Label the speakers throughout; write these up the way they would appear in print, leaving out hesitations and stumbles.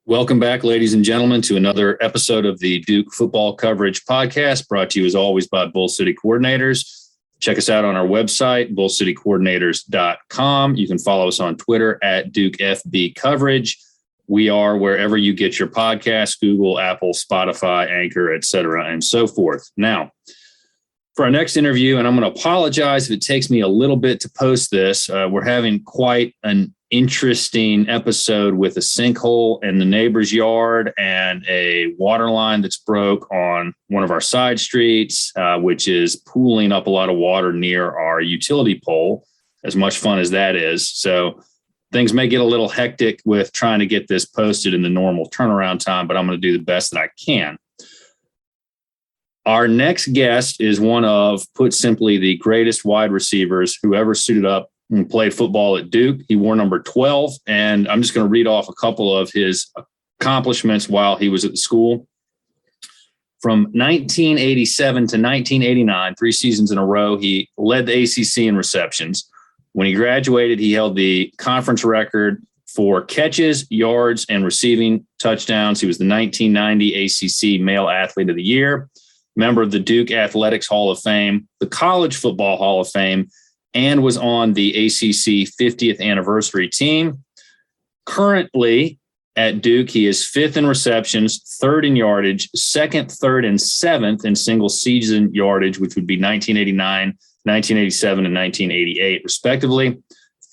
Speaker 1: Welcome back, ladies and gentlemen, to another episode of the Duke Football Coverage Podcast, brought to you as always by Bull City Coordinators. Check us out on our website, bullcitycoordinators.com. You can follow us on Twitter at DukeFB Coverage. We are wherever you get your podcasts, Google, Apple, Spotify, Anchor, etc., and so forth. Now, for our next interview, and I'm going to apologize if it takes me a little bit to post this, we're having quite an interesting episode with a sinkhole in the neighbor's yard and a water line that's broke on one of our side streets, which is pooling up a lot of water near our utility pole, as much fun as that is. So things may get a little hectic with trying to get this posted in the normal turnaround time, but I'm going to do the best that I can. Our next guest is one of, put simply, the greatest wide receivers who ever suited up and played football at Duke. He wore number 12, and I'm just going to read off a couple of his accomplishments while he was at the school. From 1987 to 1989, 3 seasons in a row, he led the ACC in receptions. When he graduated, he held the conference record for catches, yards, and receiving touchdowns. He was the 1990 ACC Male Athlete of the Year, member of the Duke Athletics Hall of Fame, the College Football Hall of Fame, and was on the ACC 50th anniversary team. Currently at Duke, he is 5th in receptions, 3rd in yardage, 2nd, 3rd, and 7th in single season yardage, which would be 1989, 1987, and 1988, respectively.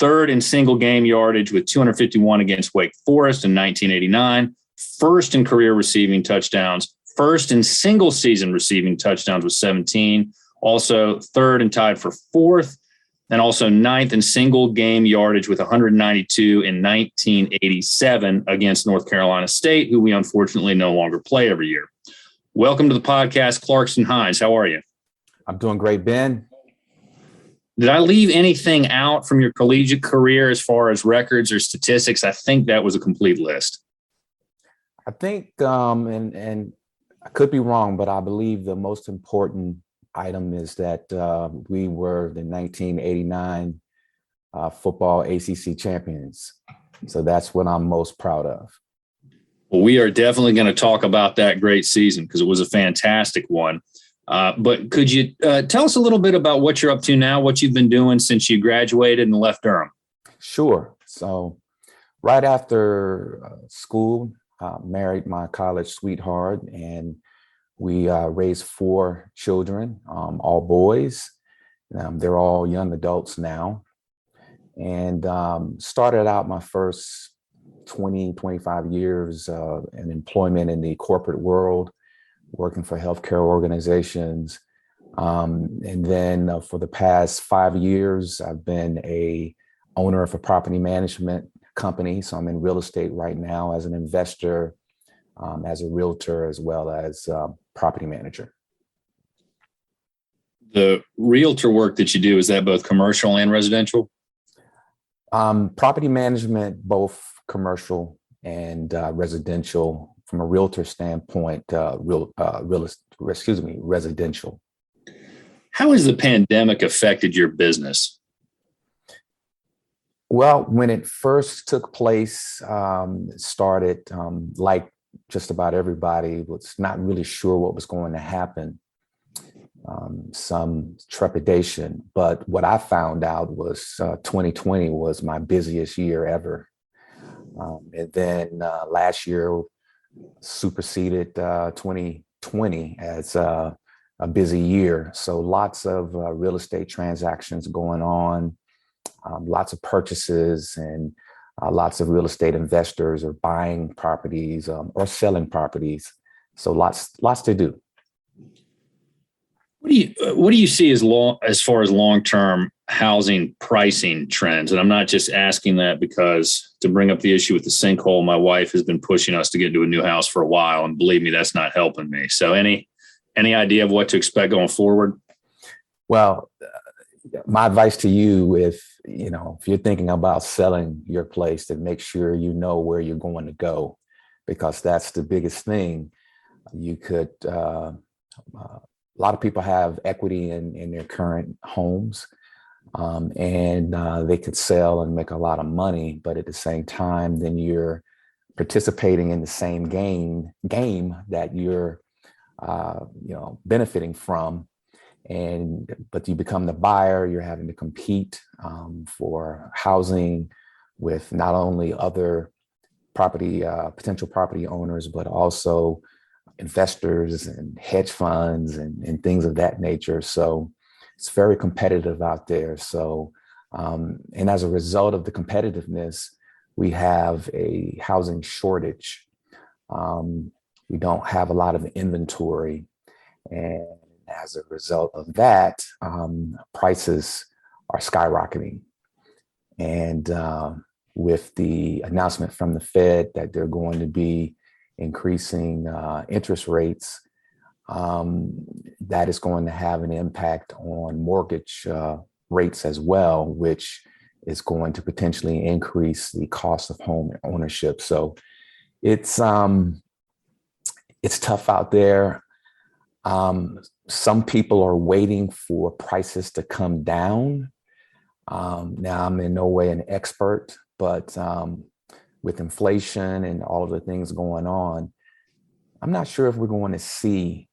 Speaker 1: 3rd in single game yardage with 251 against Wake Forest in 1989. 1st in career receiving touchdowns. 1st in single season receiving touchdowns with 17. Also 3rd and tied for 4th. And also 9th in single game yardage with 192 in 1987 against North Carolina State, who we unfortunately no longer play every year. Welcome to the podcast, Clarkston Hines. How are you?
Speaker 2: I'm doing great, Ben.
Speaker 1: Did I leave anything out from your collegiate career as far as records or statistics? I think that was a complete list.
Speaker 2: I think, and I could be wrong, but I believe the most important item is that we were the 1989 football ACC champions. So that's what I'm most proud of.
Speaker 1: Well, we are definitely going to talk about that great season because it was a fantastic one. But could you tell us a little bit about what you're up to now, what you've been doing since you graduated and left Durham?
Speaker 2: Sure. So right after school, married my college sweetheart, and we raised 4 children, all boys. They're all young adults now. And started out my first 20, 25 years in employment in the corporate world, working for healthcare organizations. And then for the past 5 years, I've been a owner of a property management company. So I'm in real estate right now as an investor, as a realtor, as well as property manager.
Speaker 1: The realtor work that you do, is that both commercial and residential?
Speaker 2: Property management, both commercial and residential. From a realtor standpoint, residential.
Speaker 1: How has the pandemic affected your business?
Speaker 2: Well, when it first took place, it started like just about everybody was not really sure what was going to happen. Some trepidation, but what I found out was 2020 was my busiest year ever. And then last year superseded 2020 as a busy year. So lots of real estate transactions going on, lots of purchases, and lots of real estate investors are buying properties or selling properties. So lots to do.
Speaker 1: What do you see as far as long-term housing pricing trends? And I'm not just asking that because to bring up the issue with the sinkhole, my wife has been pushing us to get into a new house for a while, and believe me, that's not helping me. So any idea of what to expect going forward?
Speaker 2: Well, my advice to you, if you're thinking about selling your place, then make sure you know where you're going to go, because that's the biggest thing. You could, a lot of people have equity in their current homes, and they could sell and make a lot of money, but at the same time, then you're participating in the same game that you're benefiting from. But you become the buyer, you're having to compete for housing with not only other potential property owners, but also investors and hedge funds and things of that nature. So it's very competitive out there. So, and as a result of the competitiveness, we have a housing shortage. We don't have a lot of inventory. And as a result of that, prices are skyrocketing. And with the announcement from the Fed that they're going to be increasing interest rates, that is going to have an impact on mortgage rates as well, which is going to potentially increase the cost of home ownership. So it's tough out there. Some people are waiting for prices to come down. Now, I'm in no way an expert, but with inflation and all of the things going on, I'm not sure if we're going to see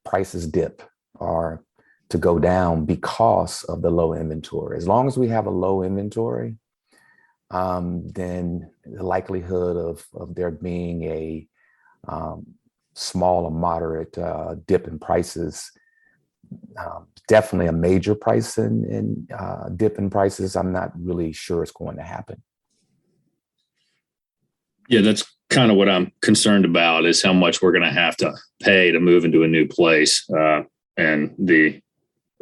Speaker 2: prices dip or to go down because of the low inventory. As long as we have a low inventory, then the likelihood of there being a small or moderate dip in prices, definitely a major price in dip in prices, I'm not really sure it's going to happen.
Speaker 1: Yeah, that's kind of what I'm concerned about, is how much we're going to have to pay to move into a new place. And the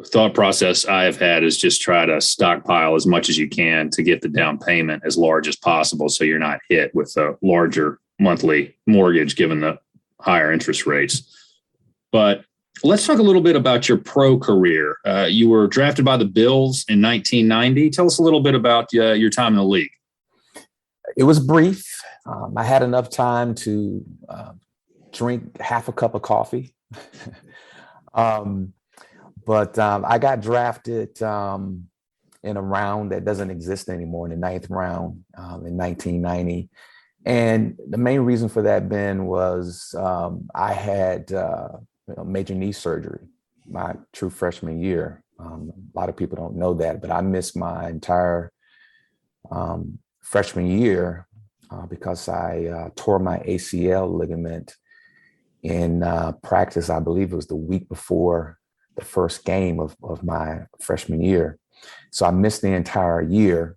Speaker 1: thought process I have had is just try to stockpile as much as you can to get the down payment as large as possible, so you're not hit with a larger monthly mortgage given the higher interest rates. But let's talk a little bit about your pro career. You were drafted by the Bills in 1990. Tell us a little bit about your time in the league.
Speaker 2: It was brief. I had enough time to drink half a cup of coffee. But I got drafted in a round that doesn't exist anymore, in the ninth round in 1990. And the main reason for that, Ben, was I had major knee surgery my true freshman year. A lot of people don't know that, but I missed my entire freshman year because I tore my ACL ligament in practice. I believe it was the week before the first game of my freshman year. So I missed the entire year,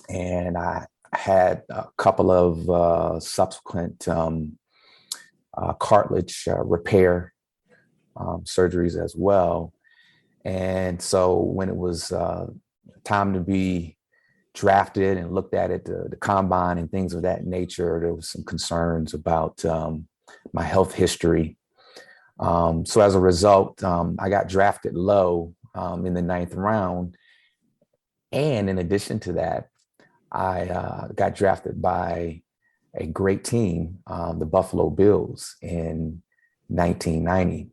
Speaker 2: and I had a couple of subsequent cartilage repair surgeries as well. And so when it was time to be drafted and looked at the combine and things of that nature, there was some concerns about my health history. So as a result, I got drafted low in the ninth round. And in addition to that, I got drafted by a great team, the Buffalo Bills, in 1990.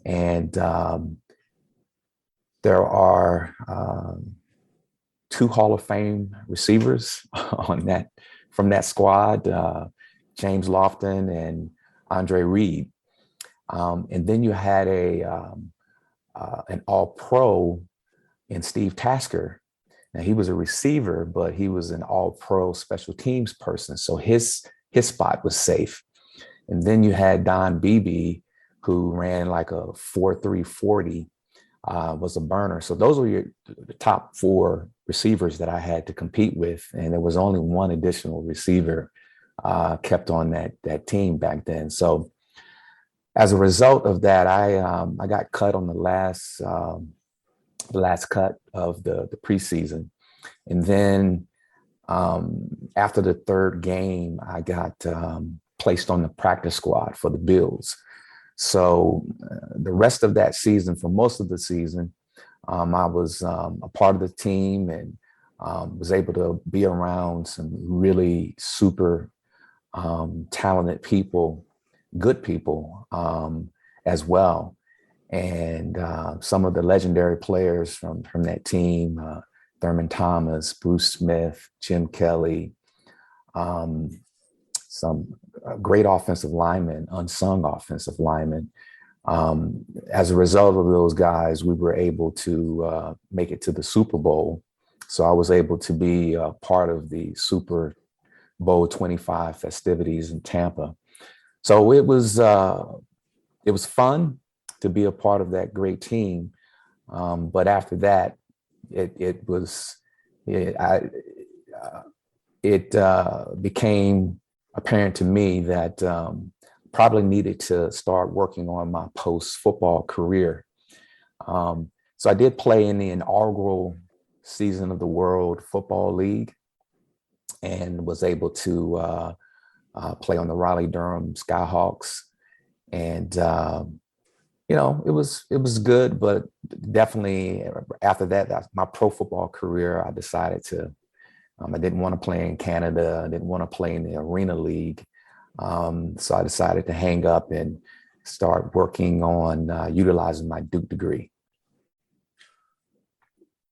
Speaker 2: And there are two Hall of Fame receivers from that squad, James Lofton and Andre Reed. And then you had an All-Pro in Steve Tasker. Now, he was a receiver, but he was an All-Pro special teams person, so his spot was safe. And then you had Don Beebe, who ran like a 4.3 40, was a burner. So those were the top four receivers that I had to compete with, and there was only one additional receiver kept on that team back then. So as a result of that, I got cut on the last cut of the preseason. And then after the third game, I got placed on the practice squad for the Bills. So the rest of that season, for most of the season, I was a part of the team and was able to be around some really super talented people, good people as well. And some of the legendary players from that team, Thurman Thomas, Bruce Smith, Jim Kelly, some great offensive linemen, unsung offensive linemen. As a result of those guys, we were able to make it to the Super Bowl. So I was able to be part of the Super Bowl 25 festivities in Tampa. So it was fun to be a part of that great team. But after that, it became apparent to me that probably needed to start working on my post-football career. So I did play in the inaugural season of the World Football League and was able to play on the Raleigh-Durham Skyhawks. And it was good, but definitely after that, my pro football career, I decided to, I didn't want to play in Canada. I didn't want to play in the Arena League. So I decided to hang up and start working on utilizing my Duke degree.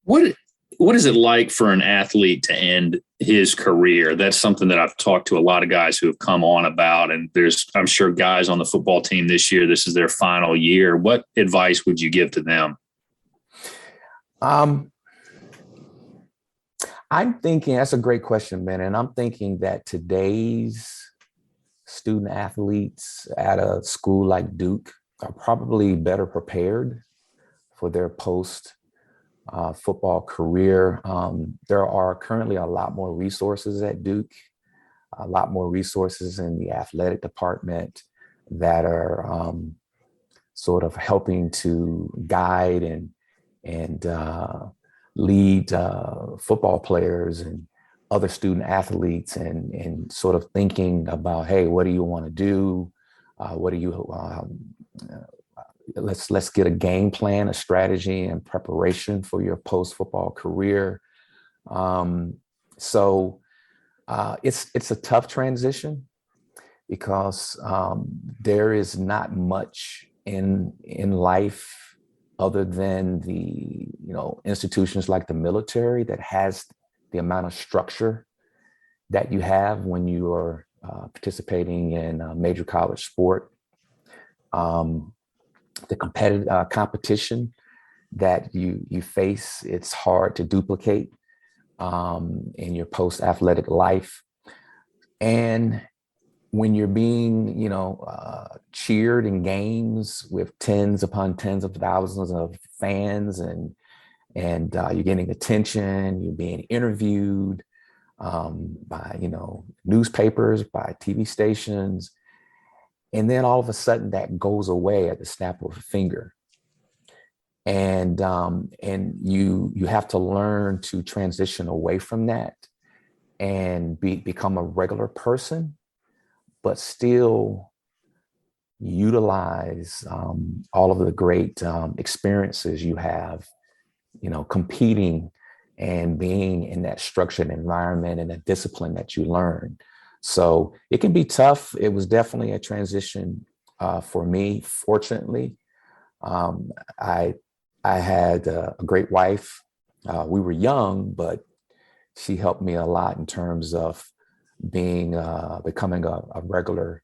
Speaker 1: What is it like for an athlete to end his career? That's something that I've talked to a lot of guys who have come on about, and I'm sure guys on the football team this year, this is their final year. What advice would you give to them?
Speaker 2: I'm thinking, that's a great question, Ben. And I'm thinking that today's student athletes at a school like Duke are probably better prepared for their post football career. There are currently a lot more resources at Duke, a lot more resources in the athletic department that are sort of helping to guide and lead football players and other student athletes and sort of thinking about, hey, what do you want to do? What do you let's get a game plan, a strategy and preparation for your post-football career. So it's a tough transition because there is not much in life other than the institutions like the military that has the amount of structure that you have when you are participating in a major college sport. The competitive competition that you face, it's hard to duplicate in your post-athletic life. And when you're being, cheered in games with tens upon tens of thousands of fans and you're getting attention, you're being interviewed by, newspapers, by TV stations. And then all of a sudden that goes away at the snap of a finger. And you have to learn to transition away from that and become a regular person, but still utilize all of the great experiences you have, competing and being in that structured environment and a discipline that you learn. So it can be tough. It was definitely a transition for me. Fortunately, I had a great wife. We were young, but she helped me a lot in terms of becoming a regular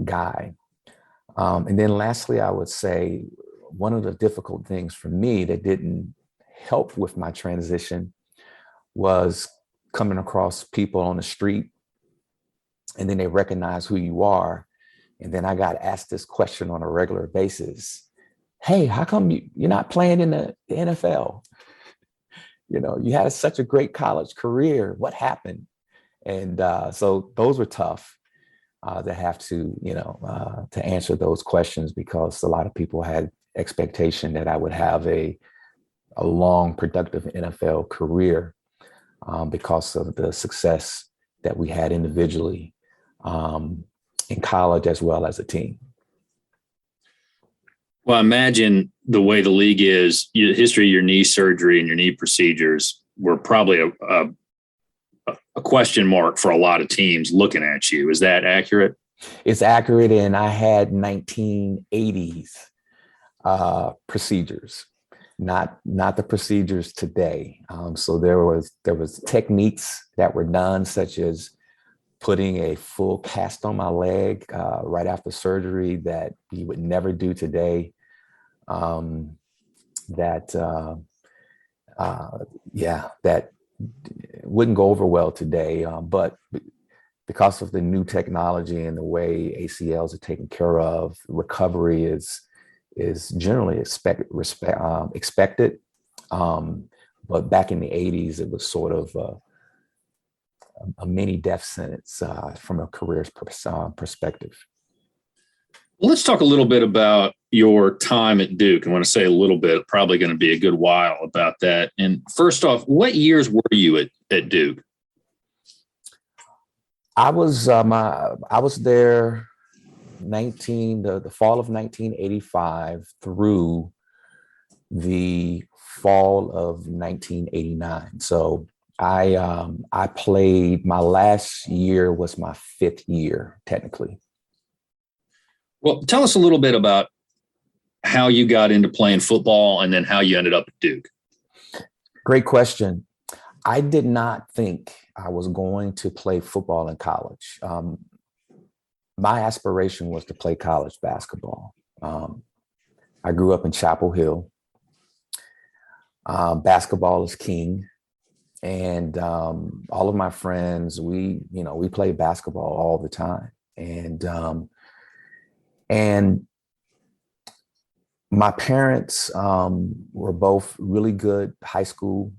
Speaker 2: guy. And then lastly, I would say one of the difficult things for me that didn't help with my transition was coming across people on the street and then they recognize who you are. And then I got asked this question on a regular basis. Hey, how come you're not playing in the NFL? You had such a great college career. What happened? And so those were tough to have to, to answer those questions because a lot of people had expectation that I would have a long, productive NFL career because of the success that we had individually in college as well as a team.
Speaker 1: Well, imagine the way the league is, the history of your knee surgery and your knee procedures were probably a question mark for a lot of teams looking at you. Is that accurate?
Speaker 2: It's accurate. And I had 1980s procedures, not the procedures today. So there was techniques that were done, such as putting a full cast on my leg right after surgery that you would never do today. That wouldn't go over well today. But because of the new technology and the way ACLs are taken care of, recovery is generally expected. But back in the 80s, it was sort of a mini death sentence from a career perspective.
Speaker 1: Well, let's talk a little bit about your time at Duke. And when I say a little bit, probably going to be a good while about that. And first off, what years were you at Duke?
Speaker 2: I was there the fall of 1985 through the fall of 1989. So I played, my last year was my 5th year, technically.
Speaker 1: Well, tell us a little bit about how you got into playing football and then how you ended up at Duke.
Speaker 2: Great question. I did not think I was going to play football in college. My aspiration was to play college basketball. I grew up in Chapel Hill. Basketball is king. And all of my friends, we played basketball all the time. And my parents were both really good high school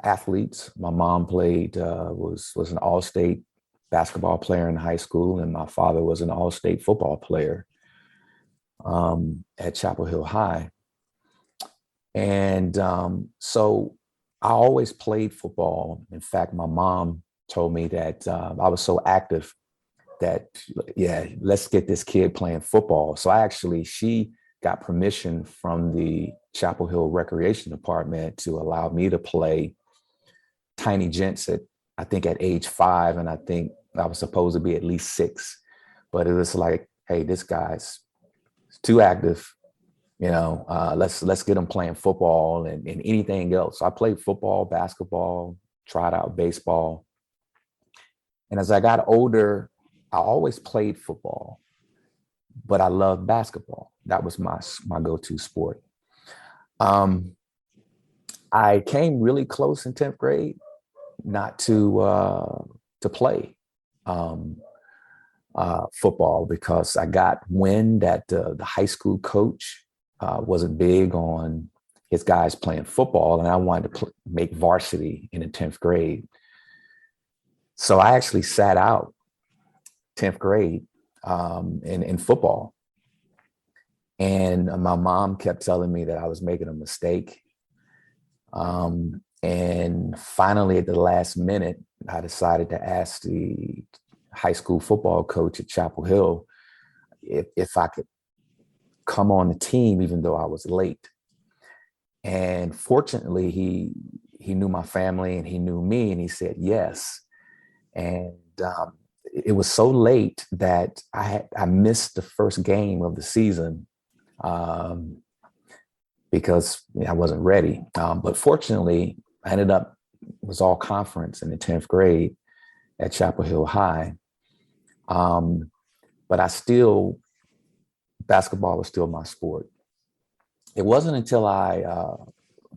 Speaker 2: athletes. My mom was an all-state basketball player in high school, and my father was an all-state football player at Chapel Hill High. And so I always played football. In fact, my mom told me that I was so active that, let's get this kid playing football. So she got permission from the Chapel Hill Recreation Department to allow me to play tiny gents at age 5. And I think I was supposed to be at least 6. But it was like, hey, this guy's too active. Let's get him playing football and anything else. So I played football, basketball, tried out baseball. And as I got older, I always played football, but I loved basketball. That was my go-to sport. I came really close in 10th grade not to play football because I got wind that the high school coach wasn't big on his guys playing football, and I wanted to make varsity in the 10th grade. So I actually sat out 10th grade in football. And my mom kept telling me that I was making a mistake. And finally, at the last minute, I decided to ask the high school football coach at Chapel Hill if I could come on the team, even though I was late. And fortunately, he knew my family and he knew me, and he said yes. And it was so late that I missed the first game of the season because I wasn't ready. But fortunately, I it was all conference in the 10th grade at Chapel Hill High. But basketball was still my sport. It wasn't until I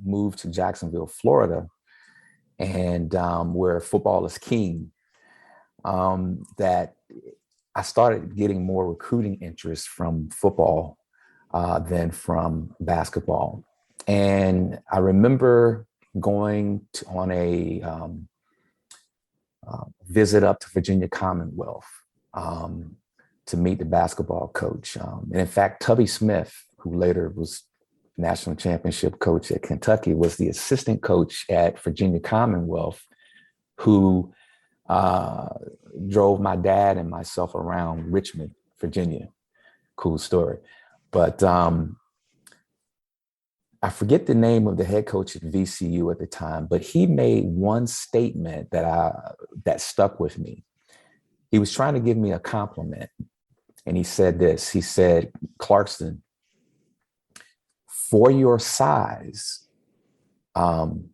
Speaker 2: moved to Jacksonville, Florida, and where football is king, that I started getting more recruiting interest from football than from basketball. And I remember going on a visit up to Virginia Commonwealth to meet the basketball coach. And in fact, Tubby Smith, who later was national championship coach at Kentucky, was the assistant coach at Virginia Commonwealth, who drove my dad and myself around Richmond, Virginia. Cool story. But I forget the name of the head coach at VCU at the time, but he made one statement that stuck with me. He was trying to give me a compliment. And he said this, he said, "Clarkston, for your size, you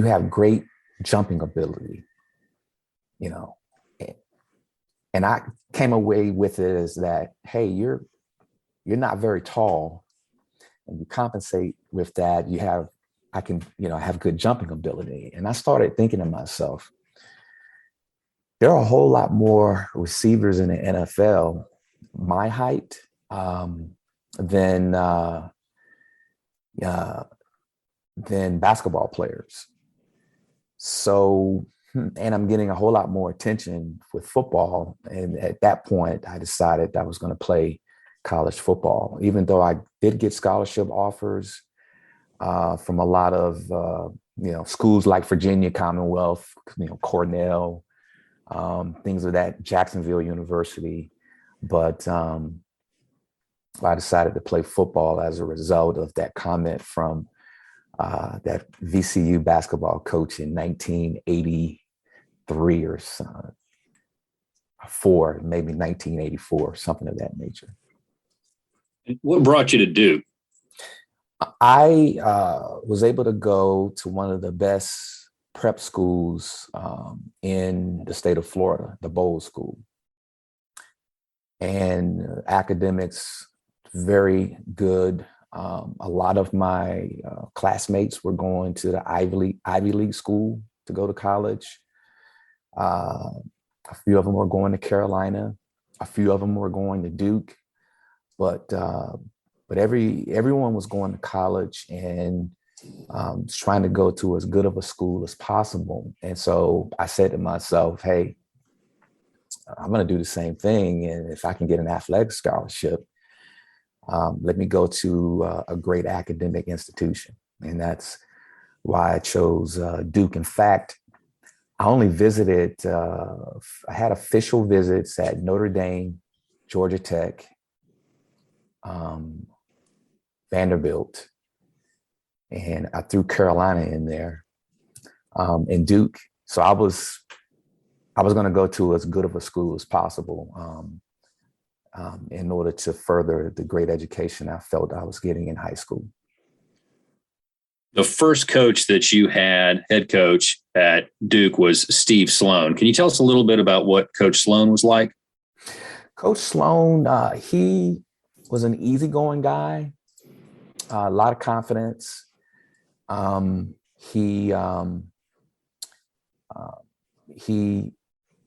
Speaker 2: have great jumping ability. you know, and I came away with it as that, hey, you're not very tall, and you compensate with that. I can, have good jumping ability. And I started thinking to myself, there are a whole lot more receivers in the NFL my height than basketball players. So, and I'm getting a whole lot more attention with football. And at that point, I decided I was going to play college football, even though I did get scholarship offers from a lot of, schools like Virginia Commonwealth, Cornell, things of that, Jacksonville University. But I decided to play football as a result of that comment from that VCU basketball coach in 1983 or four, maybe 1984, something of that nature.
Speaker 1: What brought you to Duke?
Speaker 2: I was able to go to one of the best prep schools in the state of Florida, the Bowles School. And academics, very good. A lot of my classmates were going to the Ivy League school to go to college. A few of them were going to Carolina. A few of them were going to Duke. But everyone was going to college and trying to go to as good of a school as possible. And so I said to myself, hey, I'm going to do the same thing. And if I can get an athletic scholarship, let me go to a great academic institution. And that's why I chose Duke. In fact, I only visited, I had official visits at Notre Dame, Georgia Tech, Vanderbilt, and I threw Carolina in there, and Duke. So I was going to go to as good of a school as possible in order to further the great education I felt I was getting in high school.
Speaker 1: The first coach that you had, head coach at Duke, was Steve Sloan. Can you tell us a little bit about what Coach Sloan was like?
Speaker 2: Coach Sloan, he was an easygoing guy, a lot of confidence. He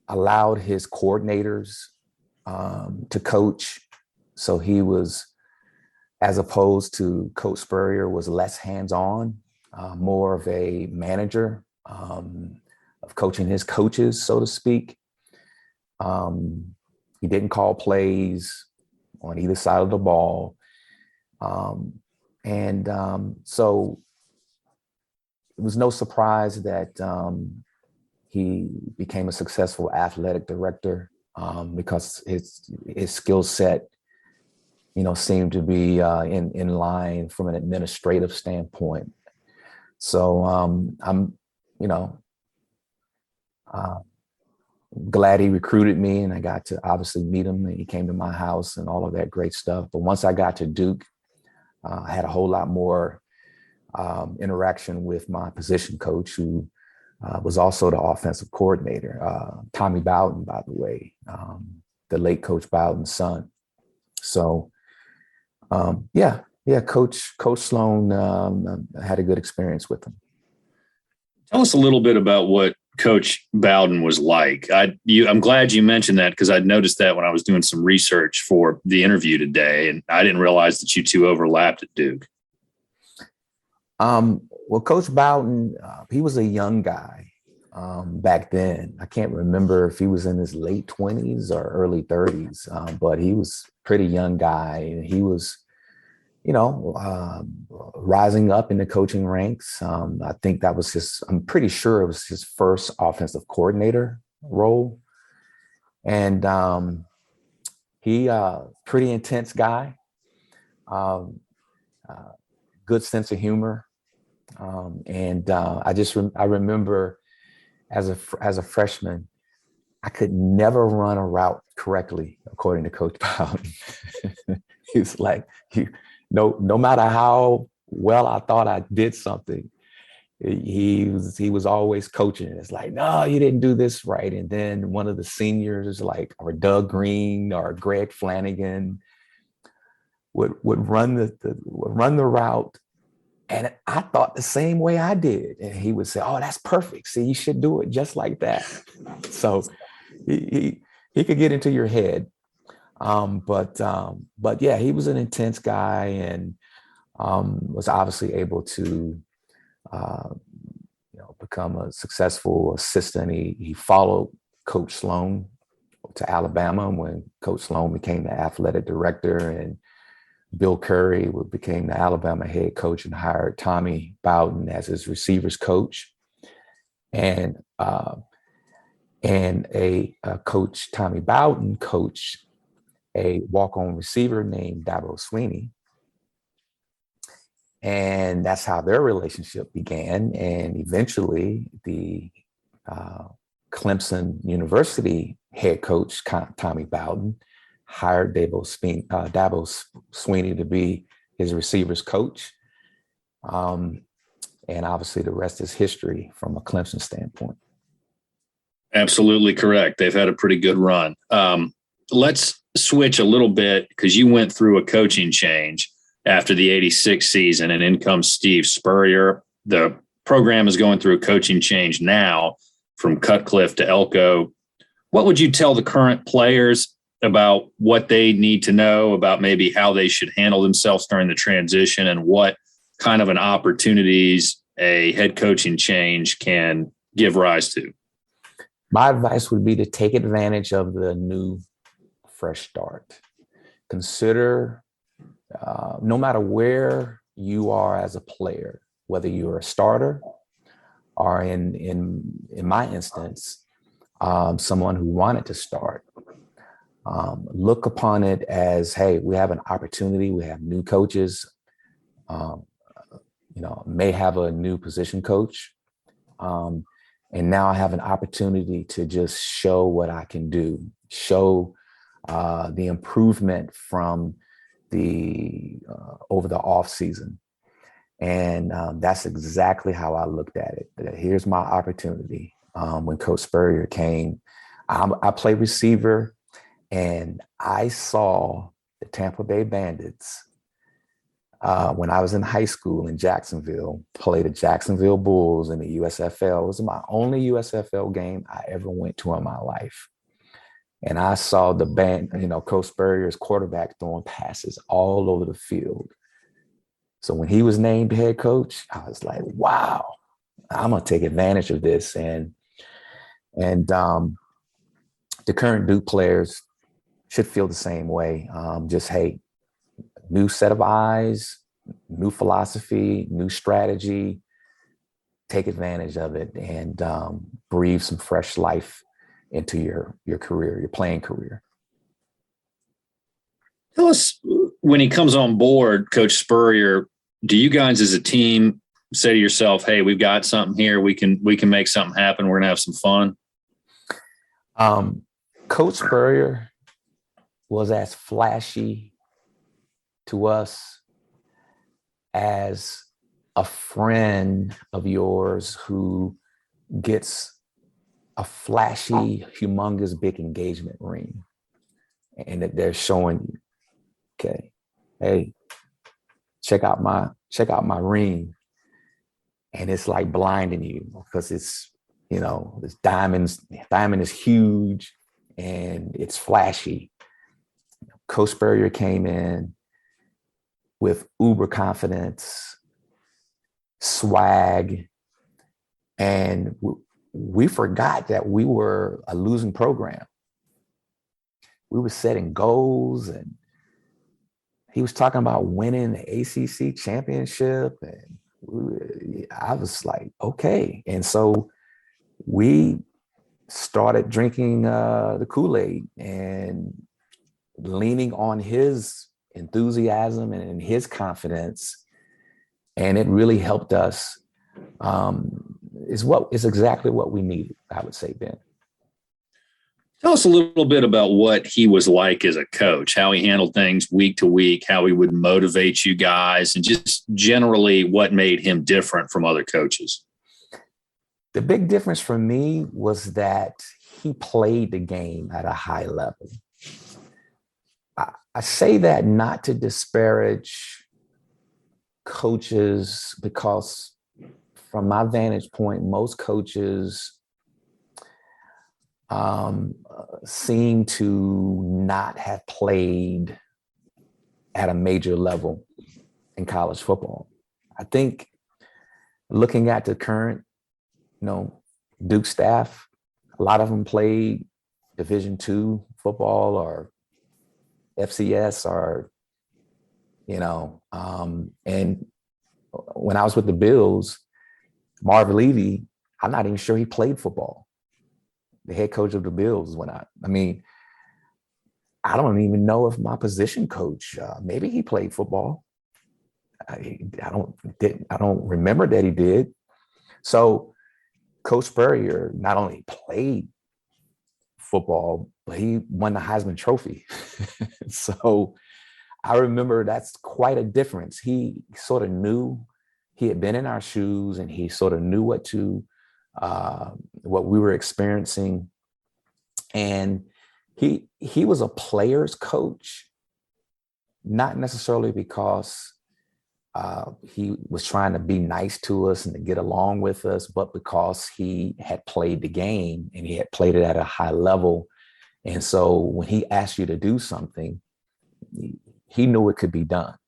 Speaker 2: allowed his coordinators to coach. So he was, as opposed to Coach Spurrier, was less hands-on, more of a manager of coaching his coaches, so to speak. He didn't call plays on either side of the ball. So it was no surprise that he became a successful athletic director because his skill set, seemed to be in line from an administrative standpoint. So I'm glad he recruited me, and I got to obviously meet him, and he came to my house and all of that great stuff. But once I got to Duke, I had a whole lot more interaction with my position coach, who was also the offensive coordinator, Tommy Bowden, by the way, the late Coach Bowden's son. So, Coach Sloan, had a good experience with him.
Speaker 1: Tell us a little bit about what Coach Bowden was like. I'm glad you mentioned that, because I'd noticed that when I was doing some research for the interview today, and I didn't realize that you two overlapped at Duke.
Speaker 2: Well, Coach Bowden, he was a young guy back then. I can't remember if he was in his late 20s or early 30s, but he was a pretty young guy. And he was, rising up in the coaching ranks. I think that was I'm pretty sure it was his first offensive coordinator role. And he, pretty intense guy, good sense of humor. I remember as a freshman, I could never run a route correctly, according to Coach Bowden. He's like, no matter how well I thought I did something, he was always coaching. It's like, no, you didn't do this right. And then one of the seniors, like, or Doug Green or Greg Flanagan, would run the route. And I thought the same way I did. And he would say, oh, that's perfect. See, you should do it just like that. So he could get into your head. But yeah, he was an intense guy, and was obviously able to become a successful assistant. He followed Coach Sloan to Alabama when Coach Sloan became the athletic director, and Bill Curry became the Alabama head coach and hired Tommy Bowden as his receivers coach. And coach, Tommy Bowden, coached a walk-on receiver named Dabo Swinney. And that's how their relationship began. And eventually the Clemson University head coach, Tommy Bowden, hired Dabo Swinney to be his receivers coach. And obviously the rest is history from a Clemson standpoint.
Speaker 1: Absolutely correct. They've had a pretty good run. Let's switch a little bit, because you went through a coaching change after the 86 season, and in comes Steve Spurrier. The program is going through a coaching change now from Cutcliffe to Elko. What would you tell the current players about what they need to know about maybe how they should handle themselves during the transition, and what kind of an opportunities a head coaching change can give rise to?
Speaker 2: My advice would be to take advantage of the new fresh start. Consider, no matter where you are as a player, whether you're a starter or in my instance, someone who wanted to start, look upon it as, hey, we have an opportunity. We have new coaches, may have a new position coach. And now I have an opportunity to just show what I can do, show the improvement from the over the off season. And that's exactly how I looked at it. Here's my opportunity. When Coach Spurrier came, I played receiver, and I saw the Tampa Bay Bandits when I was in high school in Jacksonville, play the Jacksonville Bulls in the USFL. It was my only USFL game I ever went to in my life. And I saw the band, Coach Spurrier's quarterback throwing passes all over the field. So when he was named head coach, I was like, wow, I'm going to take advantage of this. And the current Duke players should feel the same way. Hey, new set of eyes, new philosophy, new strategy. Take advantage of it and breathe some fresh life into your career, your playing career.
Speaker 1: Tell us, when he comes on board, Coach Spurrier, do you guys as a team say to yourself, hey, we've got something here, we can make something happen, we're gonna have some fun?
Speaker 2: Coach Spurrier was as flashy to us as a friend of yours who gets a flashy, humongous, big engagement ring, and that they're showing you, okay, hey, check out my ring, and it's like blinding you because it's, this diamond is huge and it's flashy. Coach Spurrier came in with uber confidence, swag, and we forgot that we were a losing program. We were setting goals, and he was talking about winning the ACC championship, and I was like, okay. And so we started drinking the Kool-Aid and leaning on his enthusiasm and his confidence, and it really helped us. Is exactly what we needed, I would say, Ben.
Speaker 1: Tell us a little bit about what he was like as a coach, how he handled things week to week, how he would motivate you guys, and just generally what made him different from other coaches.
Speaker 2: The big difference for me was that he played the game at a high level. I say that not to disparage coaches, because from my vantage point, most coaches seem to not have played at a major level in college football. I think looking at the current, Duke staff, a lot of them played Division II football or FCS or, and when I was with the Bills, Marv Levy, I'm not even sure he played football. The head coach of the Bills I don't even know if my position coach, maybe he played football. I don't remember that he did. So Coach Spurrier not only played football, but he won the Heisman Trophy. So I remember that's quite a difference. He sort of knew, he had been in our shoes, and he sort of knew what we were experiencing. And he was a player's coach, not necessarily because he was trying to be nice to us and to get along with us, but because he had played the game and he had played it at a high level. And so when he asked you to do something, he knew it could be done.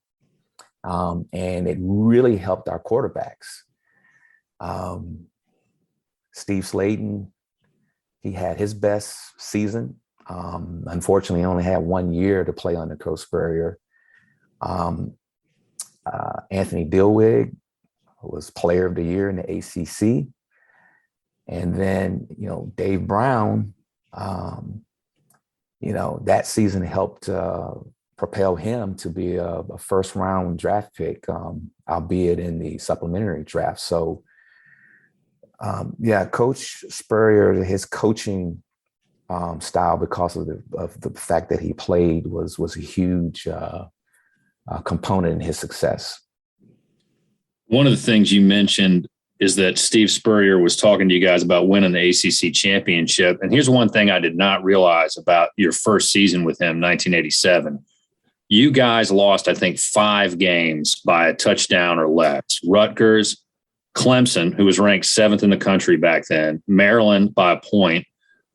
Speaker 2: And it really helped our quarterbacks. Steve Slayton, he had his best season. Unfortunately, he only had 1 year to play under Coach Spurrier. Anthony Dilwig was Player of the Year in the ACC. And then, Dave Brown, that season helped propel him to be a first-round draft pick, albeit in the supplementary draft. So, Coach Spurrier, his coaching style, because of the fact that he played, was a huge component in his success.
Speaker 1: One of the things you mentioned is that Steve Spurrier was talking to you guys about winning the ACC championship. And here's one thing I did not realize about your first season with him, 1987. You guys lost, I think, 5 games by a touchdown or less. Rutgers, Clemson, who was ranked 7th in the country back then, Maryland by a point,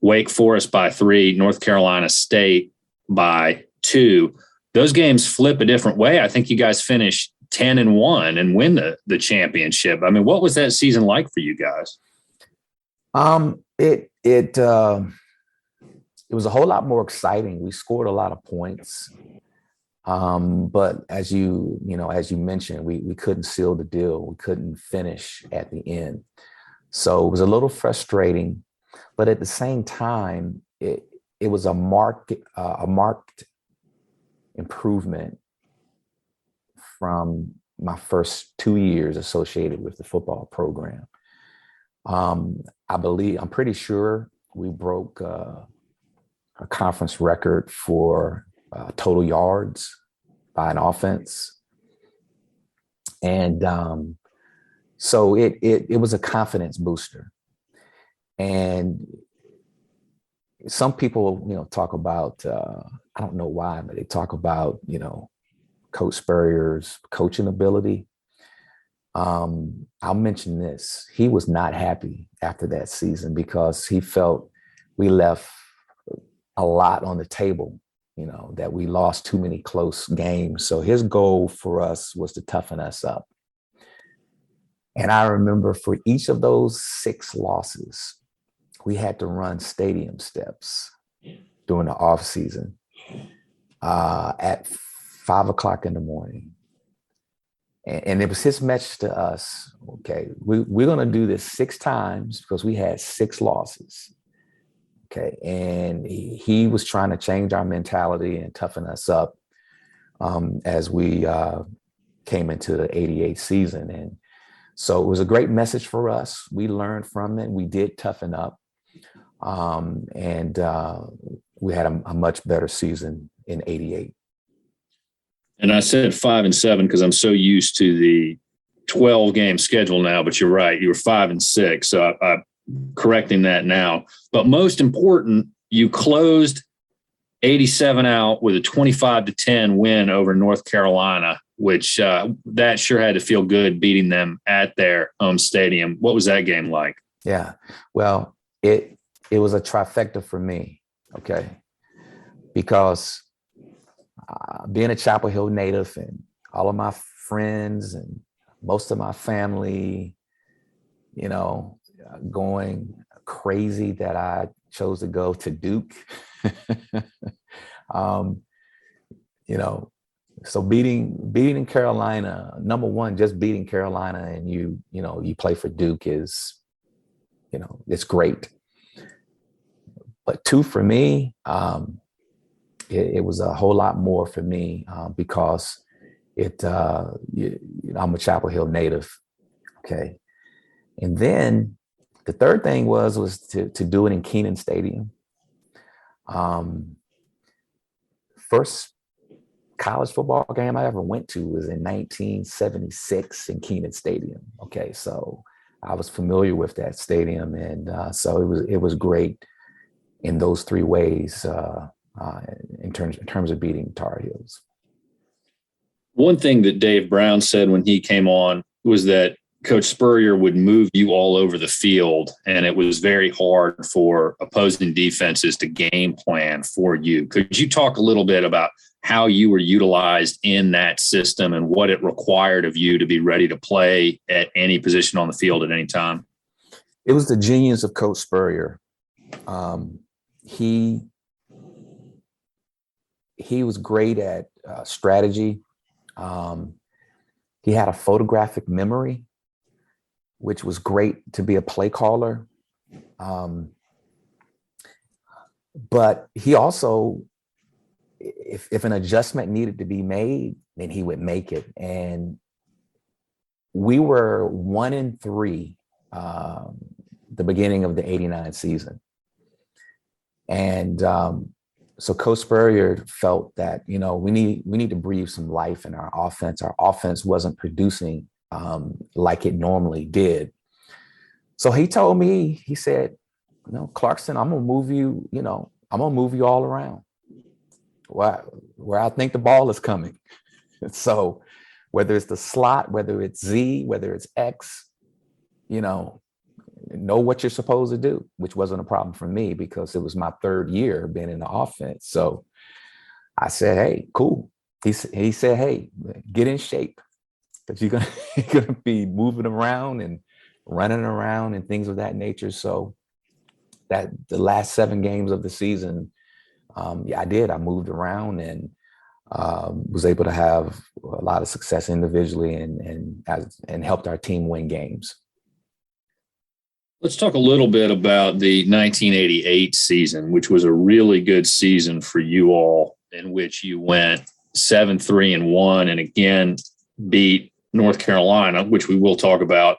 Speaker 1: Wake Forest by 3, North Carolina State by 2. Those games flip a different way. I think you guys finished 10-1 and win the championship. I mean, what was that season like for you guys?
Speaker 2: It was a whole lot more exciting. We scored a lot of points. But as you mentioned, we couldn't seal the deal. We couldn't finish at the end. So it was a little frustrating, but at the same time, it was a marked improvement from my first 2 years associated with the football program. I'm pretty sure we broke a conference record for total yards by an offense. And so it was a confidence booster. And some people, talk about, I don't know why, but they talk about, Coach Spurrier's coaching ability. I'll mention this. He was not happy after that season because he felt we left a lot on the table, that we lost too many close games. So his goal for us was to toughen us up. And I remember for each of those 6 losses, we had to run stadium steps during the off season at 5 o'clock in the morning. And it was his message to us, okay, we're going to do this 6 times because we had 6 losses. Okay. And he was trying to change our mentality and toughen us up as we came into the 88 season. And so it was a great message for us. We learned from it. We did toughen up. And we had a much better season in 88.
Speaker 1: And I said 5-7 because I'm so used to the 12-game schedule now, but you're right. You were 5-6. So correcting that now. But most important, you closed 87 out with a 25-10 win over North Carolina, which that sure had to feel good beating them at their home stadium. What was that game like?
Speaker 2: Yeah, well, it was a trifecta for me, okay, because being a Chapel Hill native and all of my friends and most of my family, going crazy that I chose to go to Duke. So beating Carolina, number one, just beating Carolina and you play for Duke is, it's great. But two, for me, it was a whole lot more for me because I'm a Chapel Hill native. Okay. And then the third thing was to do it in Kenan Stadium. First college football game I ever went to was in 1976 in Kenan Stadium. Okay, so I was familiar with that stadium, and so it was great in those three ways in terms of beating Tar Heels.
Speaker 1: One thing that Dave Brown said when he came on was that Coach Spurrier would move you all over the field, and it was very hard for opposing defenses to game plan for you. Could you talk a little bit about how you were utilized in that system and what it required of you to be ready to play at any position on the field at any time?
Speaker 2: It was the genius of Coach Spurrier. He was great at strategy. He had a photographic memory, which was great to be a play caller. But he also, if an adjustment needed to be made, then he would make it. And we were 1-3 the beginning of the 89 season. And so Coach Spurrier felt that, we need to breathe some life in our offense. Our offense wasn't producing like it normally did. So he told me, he said, Clarkston, I'm going to move you all around where I think the ball is coming. So whether it's the slot, whether it's Z, whether it's X, know what you're supposed to do, which wasn't a problem for me because it was my third year being in the offense. So I said, hey, cool. He said, hey, get in shape, because you're gonna be moving around and running around and things of that nature. So that the last 7 games of the season, I did. I moved around and was able to have a lot of success individually and helped our team win games.
Speaker 1: Let's talk a little bit about the 1988 season, which was a really good season for you all, in which you went 7-3-1 and again beat North Carolina, which we will talk about.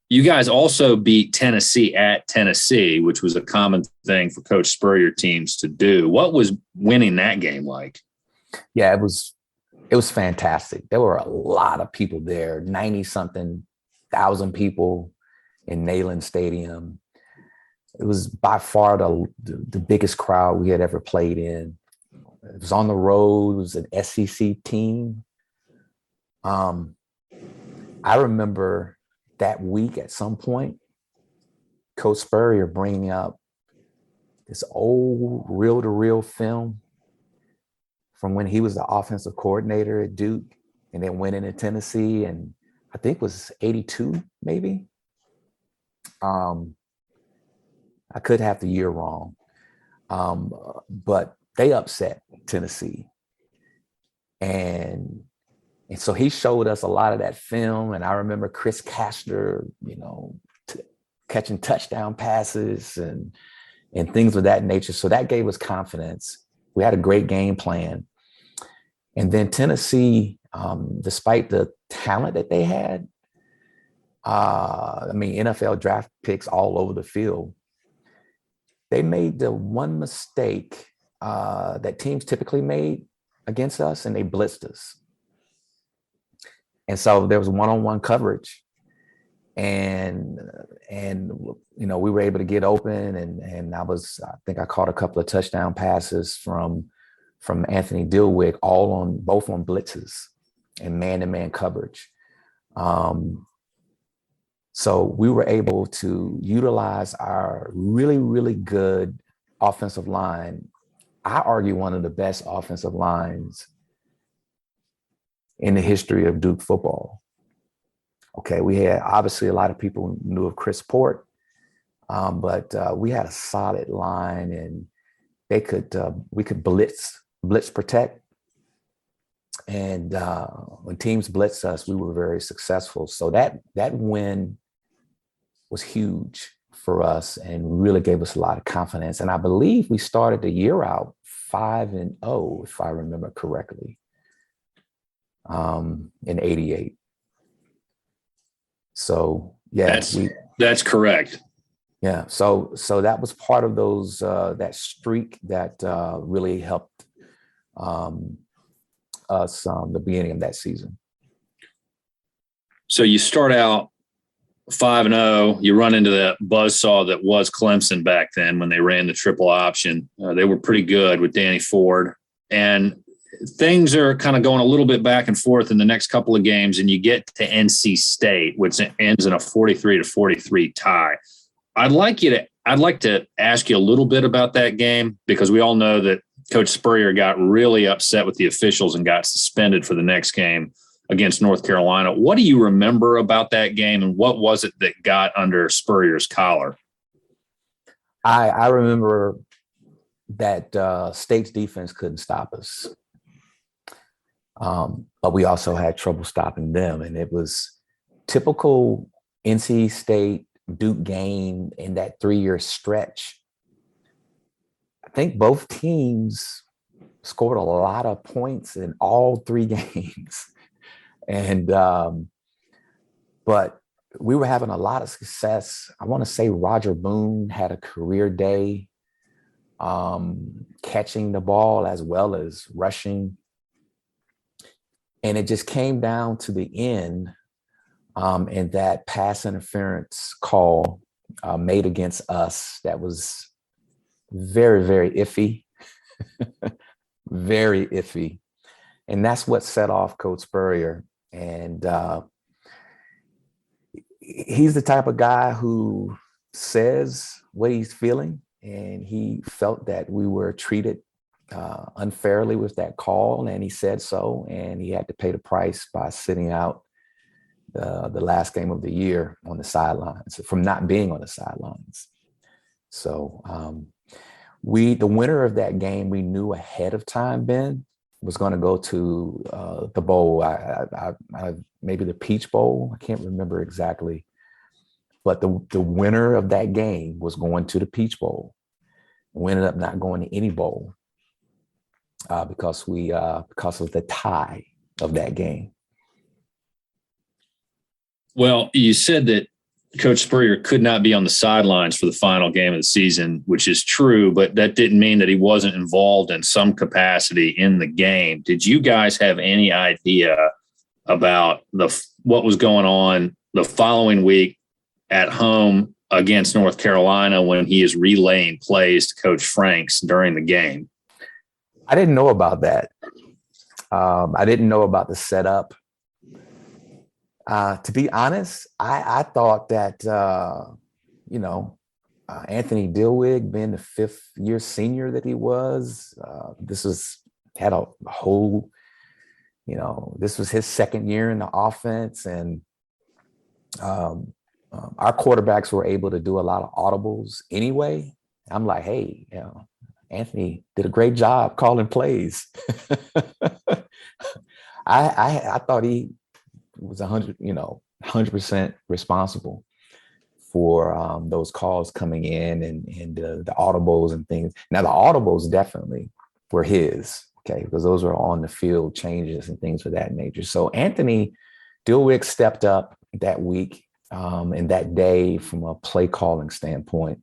Speaker 1: You guys also beat Tennessee at Tennessee, which was a common thing for Coach Spurrier teams to do. What was winning that game like?
Speaker 2: Yeah, it was fantastic. There were a lot of people there, 90-something thousand people in Neyland Stadium. It was by far the biggest crowd we had ever played in. It was on the road. It was an SEC team. I remember that week at some point, Coach Spurrier bringing up this old reel-to-reel film from when he was the offensive coordinator at Duke and then went into Tennessee, and I think it was 82 maybe. I could have the year wrong, but they upset Tennessee. And so he showed us a lot of that film. And I remember Chris Castor, catching touchdown passes and things of that nature. So that gave us confidence. We had a great game plan. And then Tennessee, despite the talent that they had, NFL draft picks all over the field, they made the one mistake that teams typically made against us, and they blitzed us. And so there was one-on-one coverage. and we were able to get open, and I think I caught a couple of touchdown passes from Anthony Dilwig, both on blitzes and man-to-man coverage. So we were able to utilize our really, really good offensive line. I argue one of the best offensive lines in the history of Duke football. Okay, we had, obviously, a lot of people knew of Chris Port, but we had a solid line, and we could blitz protect. And when teams blitzed us, we were very successful. So that win was huge for us and really gave us a lot of confidence. And I believe we started the year out 5-0, if I remember correctly, in '88. So yeah,
Speaker 1: that's correct.
Speaker 2: Yeah, so that was part of those that streak that really helped us the beginning of that season.
Speaker 1: So you start out 5-0. You run into that buzzsaw that was Clemson back then when they ran the triple option. They were pretty good with Danny Ford, and things are kind of going a little bit back and forth in the next couple of games, and you get to NC State, which ends in a 43-43 tie. I'd like to ask you a little bit about that game, because we all know that Coach Spurrier got really upset with the officials and got suspended for the next game against North Carolina. What do you remember about that game, and what was it that got under Spurrier's collar?
Speaker 2: I remember that State's defense couldn't stop us. But we also had trouble stopping them. And it was typical NC State Duke game in that 3-year stretch. I think both teams scored a lot of points in all 3 games. And, but we were having a lot of success. I want to say Roger Boone had a career day, catching the ball as well as rushing. And it just came down to the end, and that pass interference call made against us that was very, very iffy, very iffy. And that's what set off Coach Spurrier. And he's the type of guy who says what he's feeling, and he felt that we were treated unfairly with that call, and he said so, and he had to pay the price by sitting out the last game of the year on the sidelines, from not being on the sidelines. So the winner of that game, we knew ahead of time, Ben, was going to go to the bowl. I maybe the Peach Bowl. I can't remember exactly, but the winner of that game was going to the Peach Bowl. We ended up not going to any bowl. Because of the tie of that game.
Speaker 1: Well, you said that Coach Spurrier could not be on the sidelines for the final game of the season, which is true, but that didn't mean that he wasn't involved in some capacity in the game. Did you guys have any idea about what was going on the following week at home against North Carolina when he is relaying plays to Coach Franks during the game?
Speaker 2: I didn't know about that. I didn't know about the setup. To be honest, I thought that, Anthony Dilwig, being the 5th-year senior that he was, this was his second year in the offense. And our quarterbacks were able to do a lot of audibles anyway. I'm like, hey, Anthony did a great job calling plays. I thought he was 100% responsible for those calls coming in and the audibles and things. Now the audibles definitely were his, okay, because those were on the field changes and things of that nature. So Anthony Dilwig stepped up that week and that day from a play calling standpoint.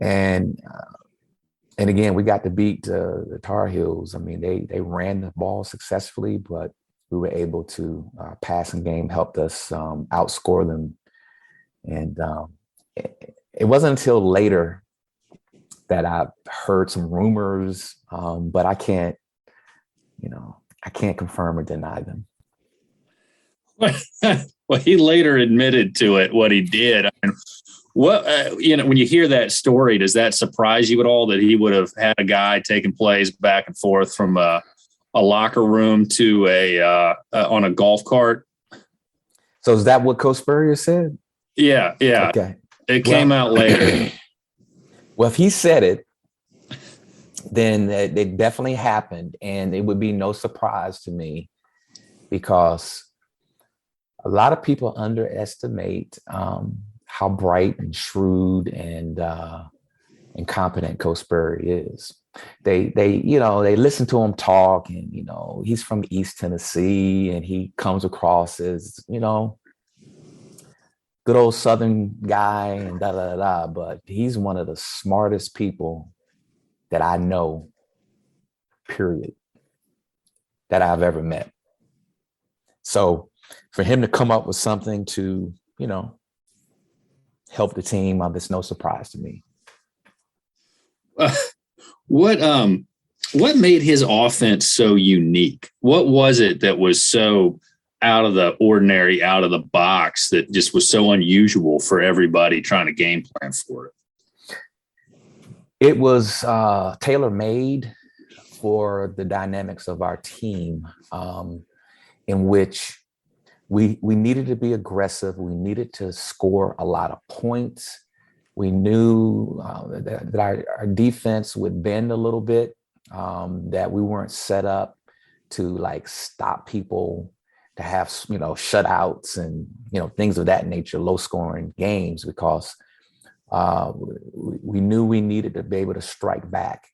Speaker 2: And again, we got to beat the Tar Heels. I mean, they ran the ball successfully, but we were able to passing game helped us outscore them And it wasn't until later that I heard some rumors, but I can't confirm or deny them.
Speaker 1: Well, he later admitted to it, what he did. I mean, what when you hear that story, does that surprise you at all that he would have had a guy taking plays back and forth from a locker room to on a golf cart?
Speaker 2: So is that what Coach Spurrier said?
Speaker 1: Yeah.
Speaker 2: Okay.
Speaker 1: It came out later.
Speaker 2: Well, if he said it, then it definitely happened, and it would be no surprise to me, because a lot of people underestimate how bright and shrewd and competent Coach Spurrier is. They listen to him talk, and he's from East Tennessee, and he comes across as good old Southern guy and da da da. But he's one of the smartest people that I know, period, that I've ever met. So for him to come up with something to, help the team, it's no surprise to me.
Speaker 1: What made his offense so unique? What was it that was so out of the ordinary, out of the box, that just was so unusual for everybody trying to game plan for it?
Speaker 2: It was tailor-made for the dynamics of our team, in which we needed to be aggressive. We needed to score a lot of points. We knew that our defense would bend a little bit, that we weren't set up to stop people, to have shutouts and things of that nature, low-scoring games, because we knew we needed to be able to strike back,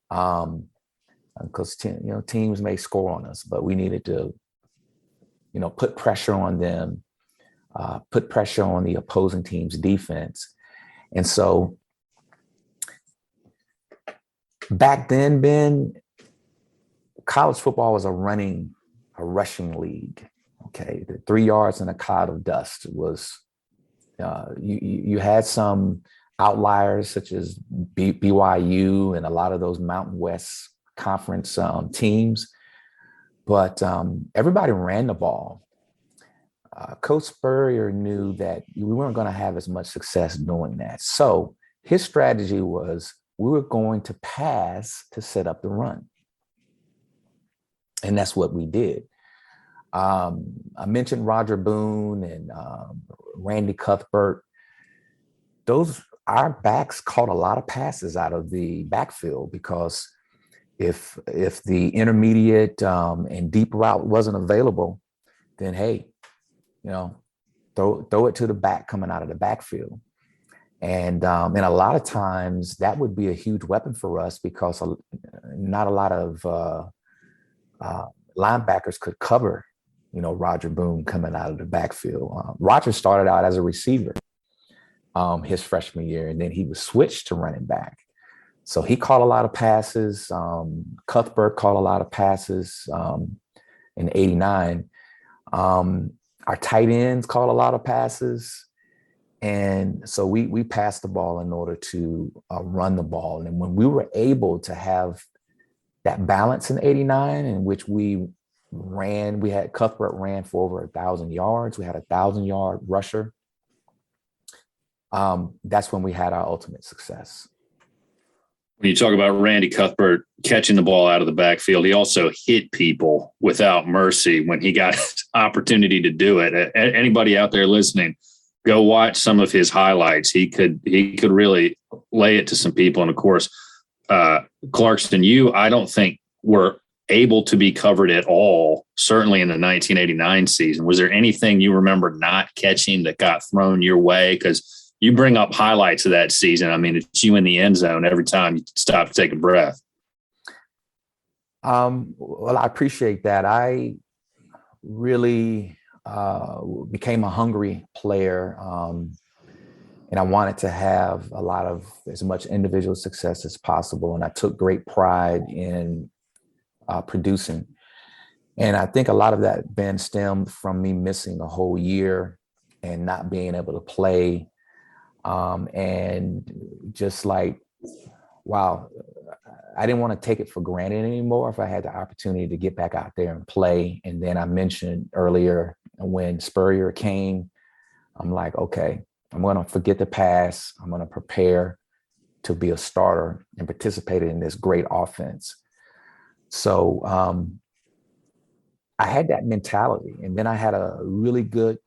Speaker 2: because teams may score on us, but we needed to put pressure on them, put pressure on the opposing team's defense. And so back then, Ben, college football was a rushing league. Okay, the 3 yards in a cloud of dust was. You had some outliers such as BYU and a lot of those Mountain West Conference teams, but everybody ran the ball. Coach Spurrier knew that we weren't going to have as much success doing that. So his strategy was, we were going to pass to set up the run. And that's what we did. I mentioned Roger Boone and Randy Cuthbert. Our backs caught a lot of passes out of the backfield, because if the intermediate and deep route wasn't available, then hey, throw it to the back coming out of the backfield. And a lot of times that would be a huge weapon for us, because not a lot of linebackers could cover Roger Boone coming out of the backfield. Roger started out as a receiver his freshman year, and then he was switched to running back. So he caught a lot of passes. Cuthbert caught a lot of passes in '89. Our tight ends caught a lot of passes. And so we passed the ball in order to run the ball. And when we were able to have that balance in '89, in which we had Cuthbert ran for over 1,000 yards. We had a 1,000-yard rusher. That's when we had our ultimate success.
Speaker 1: When you talk about Randy Cuthbert catching the ball out of the backfield, he also hit people without mercy when he got opportunity to do it. Anybody out there listening, go watch some of his highlights. He could really lay it to some people. And of course, Clarkston, I don't think were able to be covered at all, certainly in the 1989 season. Was there anything you remember not catching that got thrown your way? Because you bring up highlights of that season. I mean, it's you in the end zone every time you stop to take a breath.
Speaker 2: Well, I appreciate that. I really became a hungry player, and I wanted to have as much individual success as possible. And I took great pride in producing. And I think a lot of that, Ben, stemmed from me missing a whole year and not being able to play. And just like, wow, I didn't want to take it for granted anymore if I had the opportunity to get back out there and play. And then I mentioned earlier when Spurrier came, I'm like, okay, I'm going to forget the past. I'm going to prepare to be a starter and participate in this great offense. So I had that mentality. And then I had a really good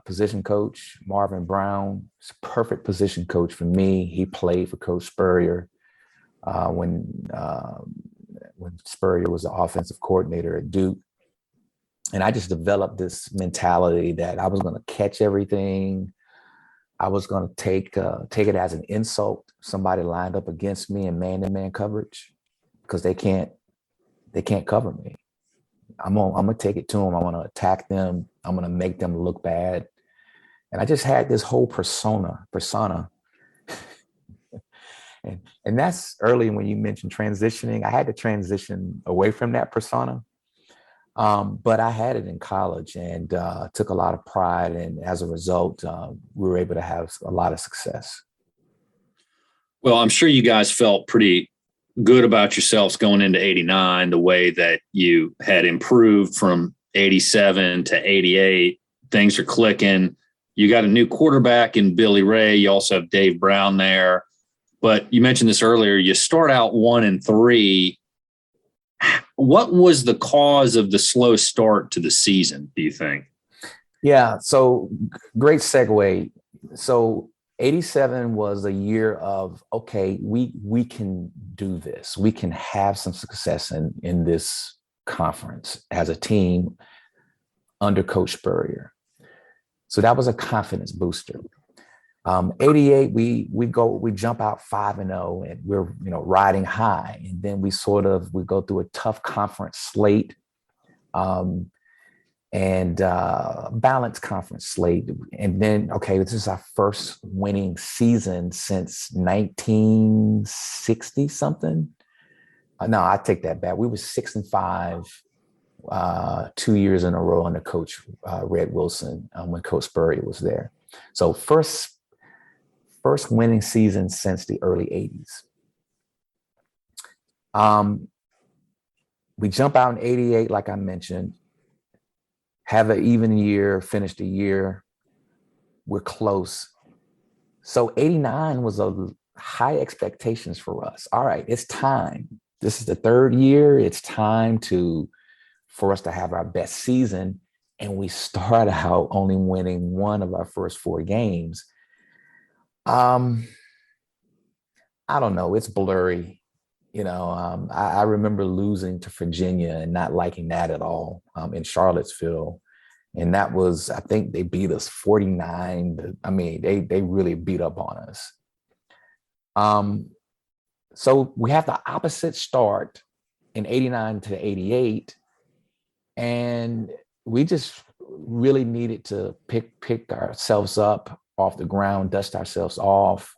Speaker 2: position coach, Marvin Brown. He's a perfect position coach for me. He played for Coach Spurrier when Spurrier was the offensive coordinator at Duke. And I just developed this mentality that I was going to catch everything. I was going to take it as an insult. Somebody lined up against me in man-to-man coverage because they can't cover me. I'm gonna take it to them. I'm gonna attack them. I'm gonna make them look bad. And I just had this whole persona. And that's early when you mentioned transitioning. I had to transition away from that persona. But I had it in college and took a lot of pride. And as a result, we were able to have a lot of success.
Speaker 1: Well, I'm sure you guys felt pretty good about yourselves going into 89, the way that you had improved from 87 to 88. Things are clicking. You got a new quarterback in Billy Ray. You also have Dave Brown there. But you mentioned this earlier. You start out 1-3. What was the cause of the slow start to the season, do you think?
Speaker 2: Yeah, so great segue. So 87 was a year of, okay, we can do this. We can have some success in this conference as a team under Coach Spurrier. So that was a confidence booster. 88, we jump out 5-0 and we're riding high. And then we go through a tough conference slate. And balanced conference slate. And then, okay, this is our first winning season since 1960 something. No, I take that back. We were 6-5 2 years in a row under Coach Red Wilson when Coach Spurrier was there. So first winning season since the early 80s. We jump out in 88, like I mentioned. Have an even year, finish the year. We're close. So 89 was a high expectations for us. All right, it's time. This is the third year. It's time for us to have our best season. And we start out only winning one of our first 4 games. I don't know. It's blurry. I remember losing to Virginia and not liking that at all in Charlottesville. And that was, I think they beat us 49. I mean, they really beat up on us. So we have the opposite start in 89 to 88. And we just really needed to pick ourselves up off the ground, dust ourselves off.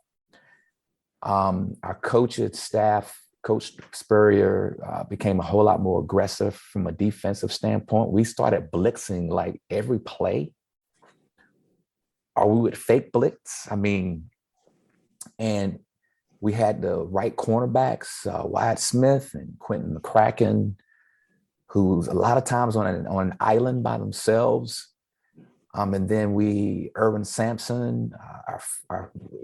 Speaker 2: Our coaching staff, Coach Spurrier, became a whole lot more aggressive from a defensive standpoint. We started blitzing like every play, or we would fake blitz. I mean, and we had the right cornerbacks, Wyatt Smith and Quentin McCracken, who's a lot of times on an island by themselves. And then Irvin Sampson,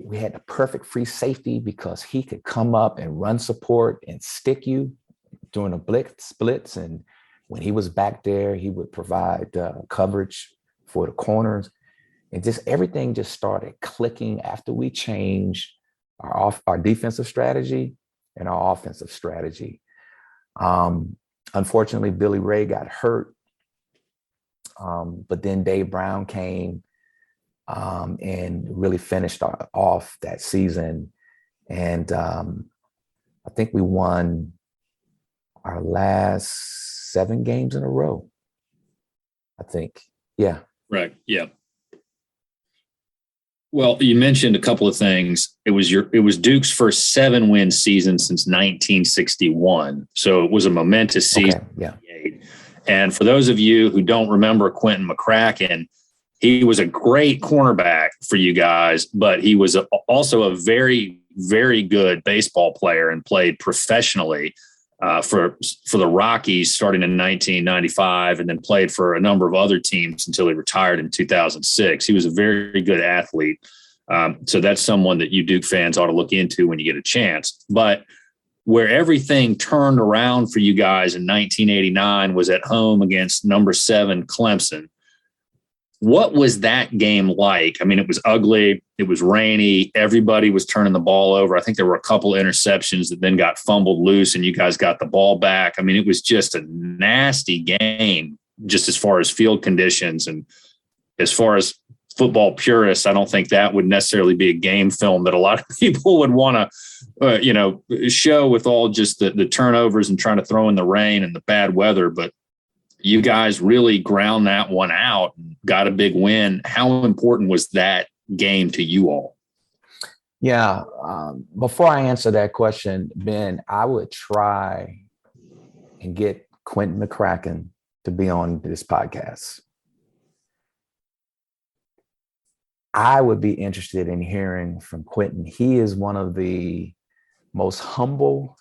Speaker 2: we had the perfect free safety because he could come up and run support and stick you during a blitz. And when he was back there, he would provide coverage for the corners. And just everything just started clicking after we changed our defensive strategy and our offensive strategy. Unfortunately, Billy Ray got hurt. But then Dave Brown came and really finished off that season. And I think we won our last 7 games in a row, I think. Yeah.
Speaker 1: Right. Yeah. Well, you mentioned a couple of things. It was Duke's first 7-win season since 1961. So it was a momentous season.
Speaker 2: Okay, yeah.
Speaker 1: And for those of you who don't remember Quentin McCracken, He was a great cornerback for you guys, but he was also a very, very good baseball player and played professionally for the Rockies starting in 1995, and then played for a number of other teams until he retired in 2006. He was a very good athlete. So that's someone that you Duke fans ought to look into when you get a chance. But where everything turned around for you guys in 1989 was at home against number 7 Clemson. What was that game like? I mean, it was ugly. It was rainy. Everybody was turning the ball over. I think there were a couple interceptions that then got fumbled loose and you guys got the ball back. I mean, it was just a nasty game, just as far as field conditions. And as far as football purists, I don't think that would necessarily be a game film that a lot of people would want to, show with all just the turnovers and trying to throw in the rain and the bad weather. But you guys really ground that one out and got a big win. How important was that game to you all?
Speaker 2: Yeah. Before I answer that question, Ben, I would try and get Quentin McCracken to be on this podcast. I would be interested in hearing from Quentin. He is one of the most humble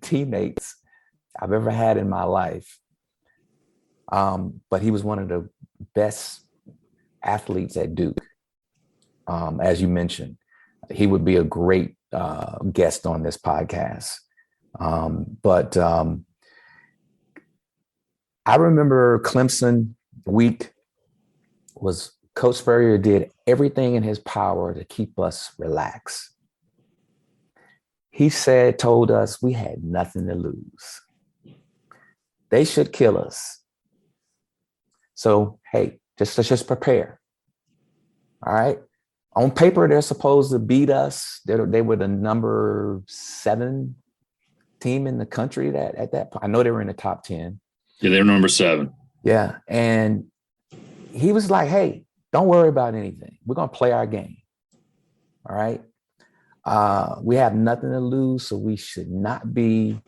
Speaker 2: teammates I've ever had in my life. But he was one of the best athletes at Duke, as you mentioned. He would be a great guest on this podcast. But I remember Clemson week was Coach Spurrier did everything in his power to keep us relaxed. He told us we had nothing to lose. They should kill us. So, hey, let's just prepare. All right. On paper, they're supposed to beat us. They were the number 7 team in the country at that point. I know they were in the top 10.
Speaker 1: Yeah, they were number 7.
Speaker 2: Yeah. And he was like, hey, don't worry about anything. We're going to play our game. All right. We have nothing to lose, so we should not be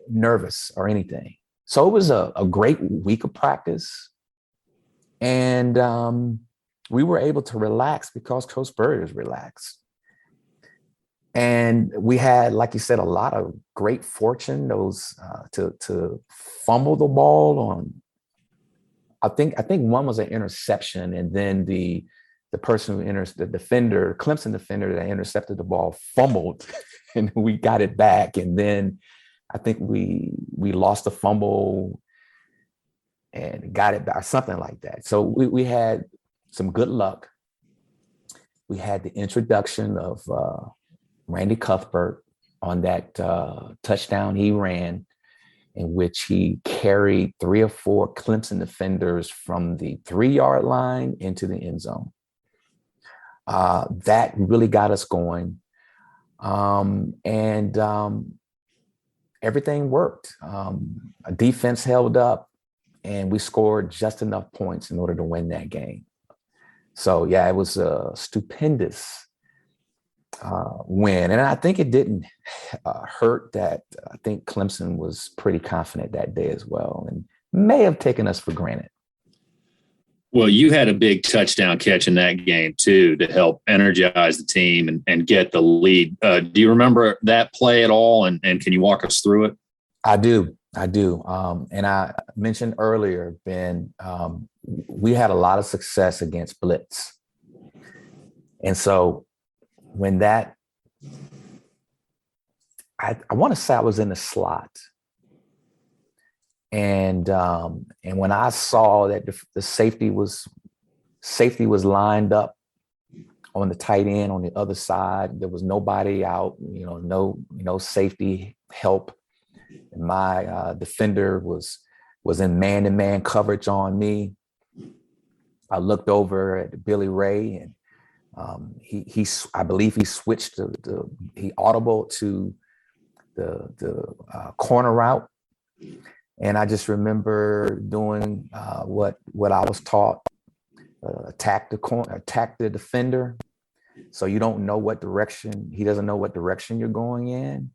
Speaker 2: nervous or anything. So it was a great week of practice. And we were able to relax because Coach Spurrier is relaxed. And we had, like you said, a lot of great fortune. Those to fumble the ball on. I think one was an interception, and then the person who the defender, Clemson defender that intercepted the ball, fumbled, and we got it back. And then I think we lost the fumble and got it back, something like that. So we had some good luck. We had the introduction of Randy Cuthbert on that touchdown he ran, in which he carried 3 or 4 Clemson defenders from the 3-yard line into the end zone. That really got us going. Everything worked. A defense held up, and we scored just enough points in order to win that game. So, yeah, it was a stupendous win. And I think it didn't hurt that I think Clemson was pretty confident that day as well, and may have taken us for granted.
Speaker 1: Well, you had a big touchdown catch in that game, too, to help energize the team and get the lead. Do you remember that play at all? And can you walk us through it?
Speaker 2: I do. And I mentioned earlier, Ben, we had a lot of success against blitz. And so when that, I want to say I was in the slot. And when I saw that the safety was lined up on the tight end on the other side, there was nobody out, no safety help. And my defender was in man-to-man coverage on me. I looked over at Billy Ray, and I believe he switched he audible to the corner route. And I just remember doing what I was taught: attack the defender. So you don't know what direction, he doesn't know what direction you're going in.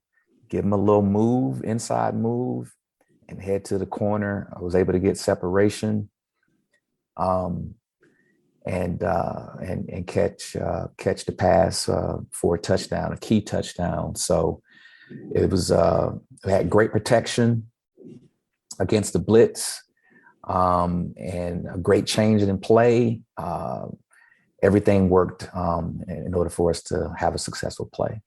Speaker 2: Give him a little move, inside move, and head to the corner. I was able to get separation. and catch the pass for a touchdown, a key touchdown. So it was had great protection against the blitz, and a great change in play. Everything worked in order for us to have a successful play.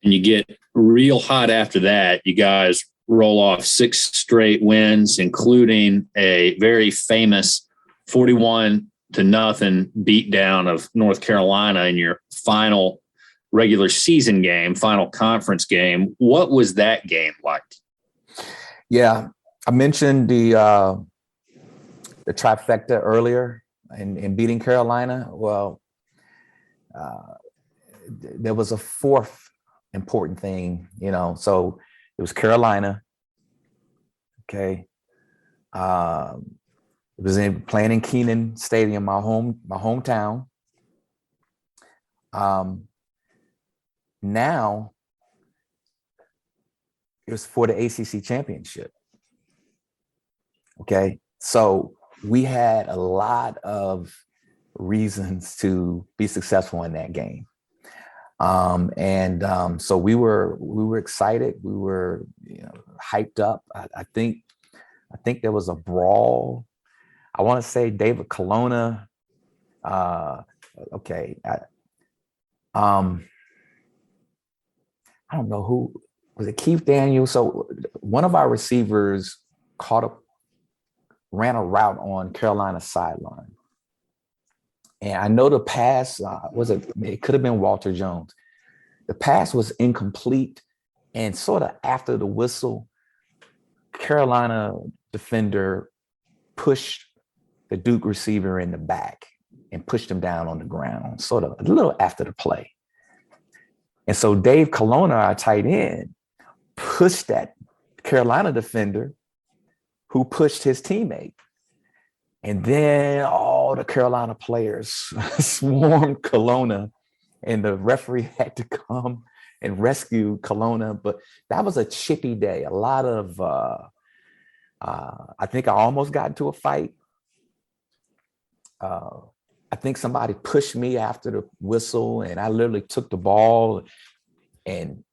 Speaker 1: And you get real hot after that. You guys roll off 6 straight wins, including a very famous 41-0 beatdown of North Carolina in your final regular season game, final conference game. What was that game like?
Speaker 2: Yeah, I mentioned the trifecta earlier in beating Carolina. Well, there was a fourth important thing, so it was Carolina. Okay. It was playing in Kenan Stadium, my hometown. Now it was for the ACC championship. Okay. So we had a lot of reasons to be successful in that game. So we were excited. We were, hyped up. I think there was a brawl. I want to say David Colonna. I don't know who was it. Keith Daniels. So one of our receivers ran a route on Carolina's sideline. And I know the pass it could have been Walter Jones. The pass was incomplete, and sort of after the whistle, Carolina defender pushed the Duke receiver in the back and pushed him down on the ground, sort of a little after the play. And so Dave Colonna, our tight end, pushed that Carolina defender who pushed his teammate. And then all the Carolina players swarmed Colonna, and the referee had to come and rescue Colonna. But that was a chippy day. A lot of, I think I almost got into a fight. I think somebody pushed me after the whistle, and I literally took the ball and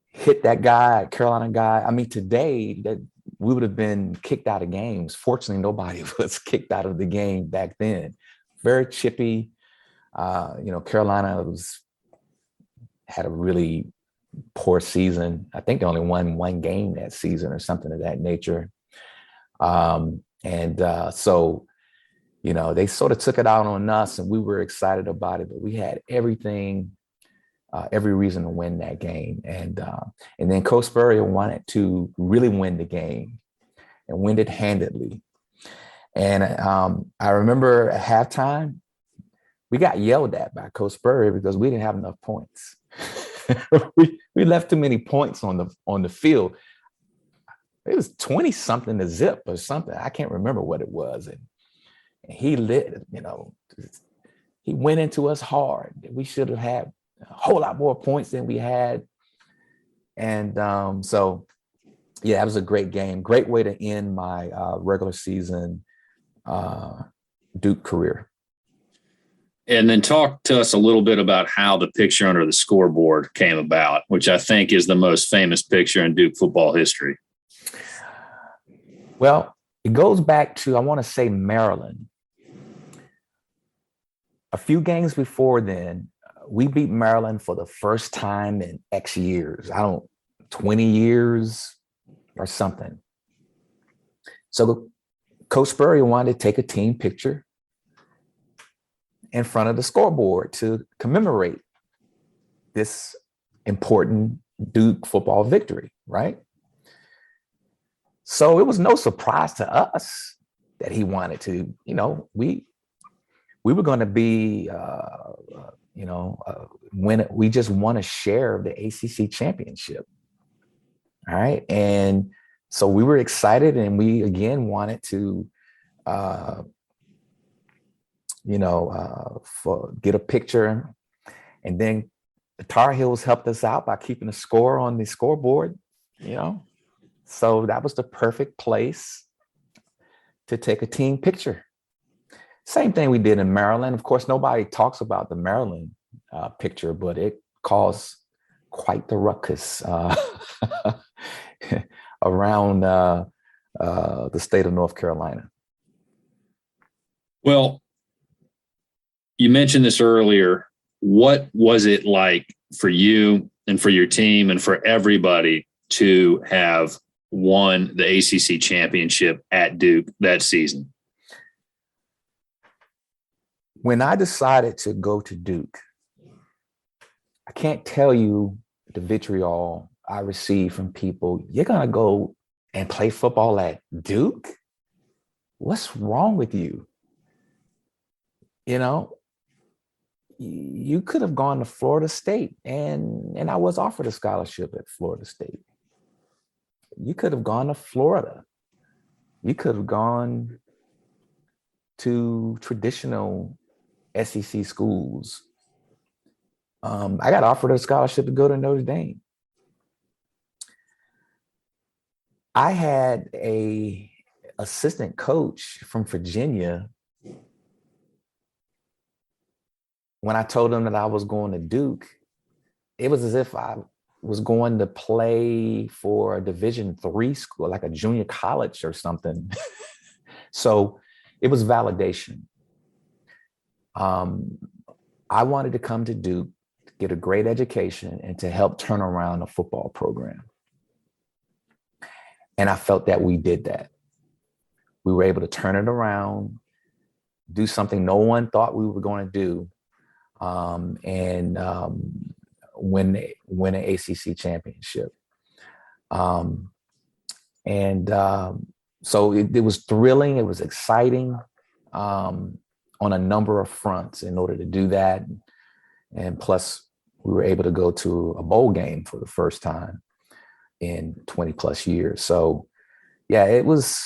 Speaker 2: hit that guy, Carolina guy. I mean, today that we would have been kicked out of games. Fortunately, nobody was kicked out of the game back then. Very chippy. Carolina had a really poor season. I think they only won one game that season or something of that nature. So they sort of took it out on us, and we were excited about it, but we had everything, every reason to win that game. And then Coach Spurrier wanted to really win the game and win it handedly. And I remember at halftime, we got yelled at by Coach Spurrier because we didn't have enough points. we left too many points on the field. It was 20 something to zip or something. I can't remember what it was. And he he went into us hard. We should have had a whole lot more points than we had. And that was a great game. Great way to end my regular season Duke career.
Speaker 1: And then talk to us a little bit about how the picture under the scoreboard came about, which I think is the most famous picture in Duke football history.
Speaker 2: Well, it goes back to, I want to say, Maryland. A few games before then, we beat Maryland for the first time in X years. 20 years or something. So Coach Spurrier wanted to take a team picture in front of the scoreboard to commemorate this important Duke football victory, right? So it was no surprise to us that he wanted to, we were going to be, when we just want to share the ACC championship. All right. And so we were excited, and we again wanted to, get a picture. And then the Tar Heels helped us out by keeping a score on the scoreboard, So that was the perfect place to take a team picture. Same thing we did in Maryland. Of course, nobody talks about the Maryland picture, but it caused quite the ruckus around the state of North Carolina.
Speaker 1: Well, you mentioned this earlier. What was it like for you and for your team and for everybody to have won the ACC championship at Duke that season?
Speaker 2: When I decided to go to Duke, I can't tell you the vitriol I received from people. You're going to go and play football at Duke? What's wrong with you? You know, you could have gone to Florida State, and I was offered a scholarship at Florida State. You could have gone to Florida. You could have gone to traditional SEC schools. I got offered a scholarship to go to Notre Dame. I had a assistant coach from Virginia. When I told him that I was going to Duke, it was as if I was going to play for a Division III school, like a junior college or something. So it was validation. I wanted to come to Duke, get a great education, and to help turn around a football program. And I felt that we did that. We were able to turn it around, do something no one thought we were going to do, and win an ACC championship. So it was thrilling. It was exciting on a number of fronts in order to do that. And plus, we were able to go to a bowl game for the first time in 20 plus years. So yeah, it was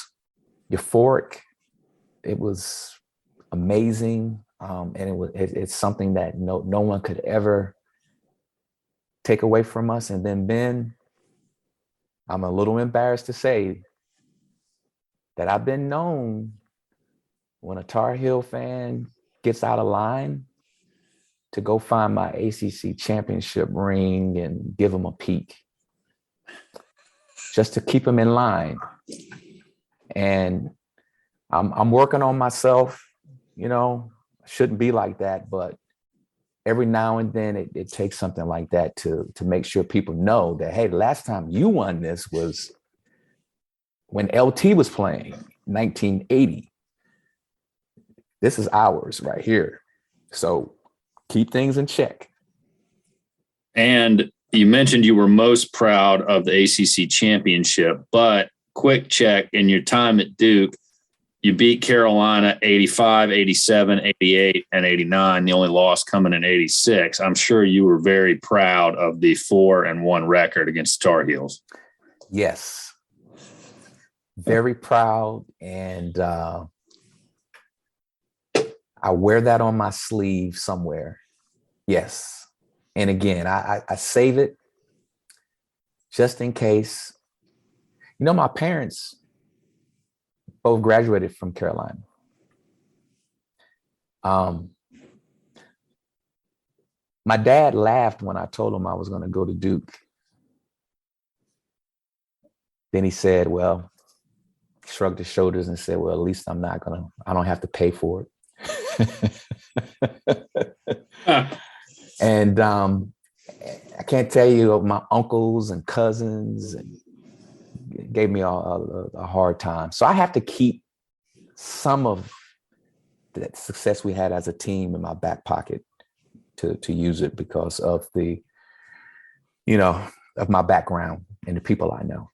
Speaker 2: euphoric. It was amazing. And it's something that no one could ever take away from us. And then Ben, I'm a little embarrassed to say that I've been known, when a Tar Heel fan gets out of line, to go find my ACC championship ring and give them a peek, just to keep them in line. And I'm working on myself. You know, I shouldn't be like that, but every now and then it takes something like that to make sure people know that, hey, the last time you won this was when LT was playing, 1980. This is ours right here. So keep things in check.
Speaker 1: And you mentioned you were most proud of the ACC championship, but quick check, in your time at Duke, you beat Carolina 85, 87, 88, and 89. The only loss coming in 86. I'm sure you were very proud of the 4-1 record against the Tar Heels.
Speaker 2: Yes. Very proud. And I wear that on my sleeve somewhere. Yes. And again, I save it just in case. You know, my parents both graduated from Carolina. My dad laughed when I told him I was going to go to Duke. Then he said, well, shrugged his shoulders and said, well, at least I don't have to pay for it. And I can't tell you, my uncles and cousins gave me a hard time. So I have to keep some of that success we had as a team in my back pocket to use it because of of my background and the people I know.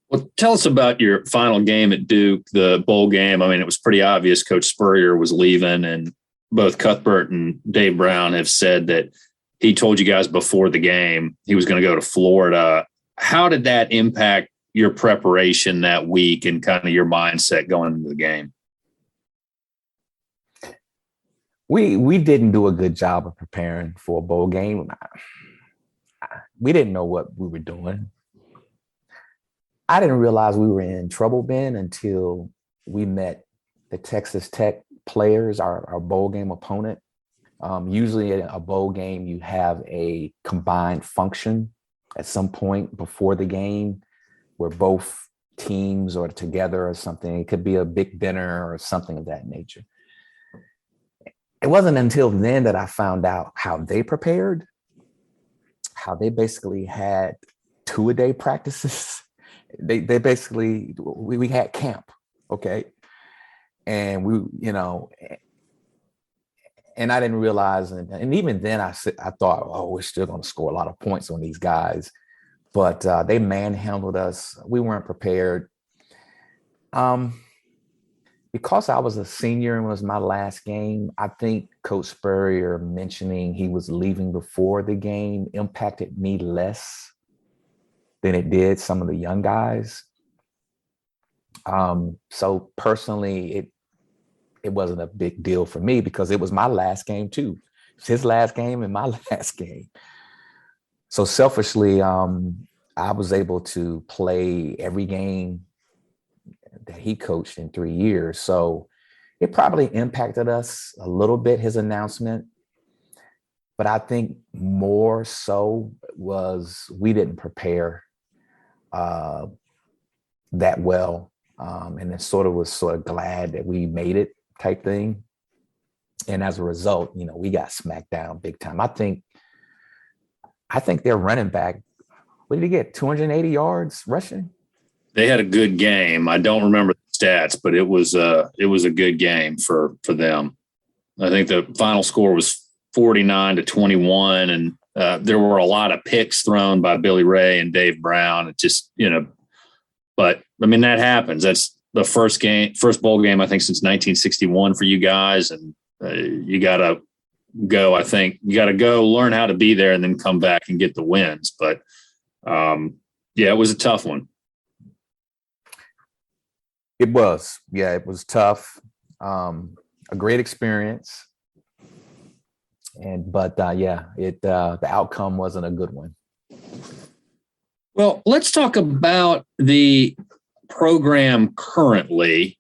Speaker 1: Well, tell us about your final game at Duke, the bowl game. I mean, it was pretty obvious Coach Spurrier was leaving, and both Cuthbert and Dave Brown have said that he told you guys before the game he was going to go to Florida. How did that impact your preparation that week and kind of your mindset going into the game?
Speaker 2: We didn't do a good job of preparing for a bowl game. We didn't know what we were doing. I didn't realize we were in trouble, Ben, until we met the Texas Tech players, our bowl game opponent. Usually in a bowl game, you have a combined function at some point before the game where both teams are together or something. It could be a big dinner or something of that nature. It wasn't until then that I found out how they prepared, how they basically had 2-a-day practices. They basically, we had camp, okay? And we, and I didn't realize, and even then I thought, oh, we're still going to score a lot of points on these guys. But they manhandled us. We weren't prepared. Because I was a senior and it was my last game, I think Coach Spurrier mentioning he was leaving before the game impacted me less than it did some of the young guys. So personally, it wasn't a big deal for me because it was my last game too. It's his last game and my last game. So selfishly, I was able to play every game that he coached in 3 years. So it probably impacted us a little bit, his announcement. But I think more so was we didn't prepare that well. And it was glad that we made it type thing. And as a result, we got smacked down big time. I think their running back, what did he get? 280 yards rushing?
Speaker 1: They had a good game. I don't remember the stats, but it was a good game for them. I think the final score was 49-21, and there were a lot of picks thrown by Billy Ray and Dave Brown. It just, but I mean, that happens. That's the first bowl game, I think, since 1961 for you guys. And you got to go, I think you got to go learn how to be there and then come back and get the wins. But it was a tough one.
Speaker 2: It was. Yeah, it was tough. A great experience. But the outcome wasn't a good one.
Speaker 1: Well, let's talk about the program currently.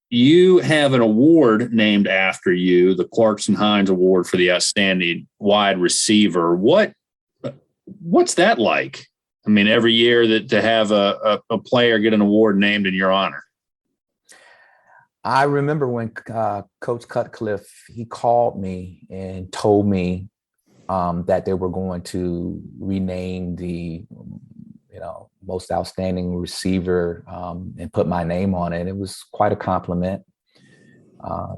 Speaker 1: You have an award named after you, the Clarkston Hines Award for the Outstanding Wide Receiver. What's that like? I mean, every year that to have a player get an award named in your honor.
Speaker 2: I remember when Coach Cutcliffe, he called me and told me that they were going to rename the, most outstanding receiver and put my name on it. It was quite a compliment.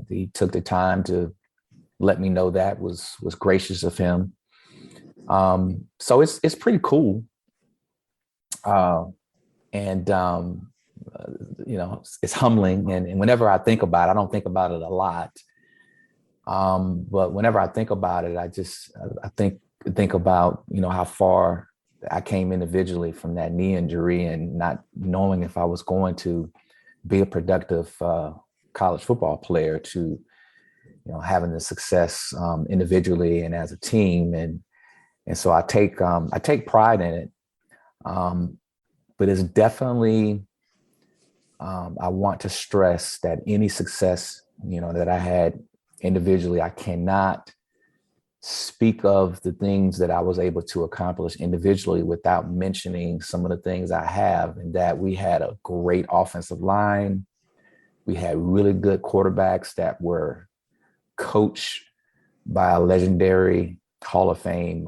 Speaker 2: He took the time to let me know that was gracious of him. So it's pretty cool. It's humbling. And whenever I think about it, I don't think about it a lot. But whenever I think about it, I think about, how far I came individually from that knee injury and not knowing if I was going to be a productive college football player to, having the success individually and as a team. And so I take pride in it. But it's definitely, I want to stress that any success, that I had individually, I cannot speak of the things that I was able to accomplish individually without mentioning some of the things I have, and that we had a great offensive line. We had really good quarterbacks that were coached by a legendary Hall of Fame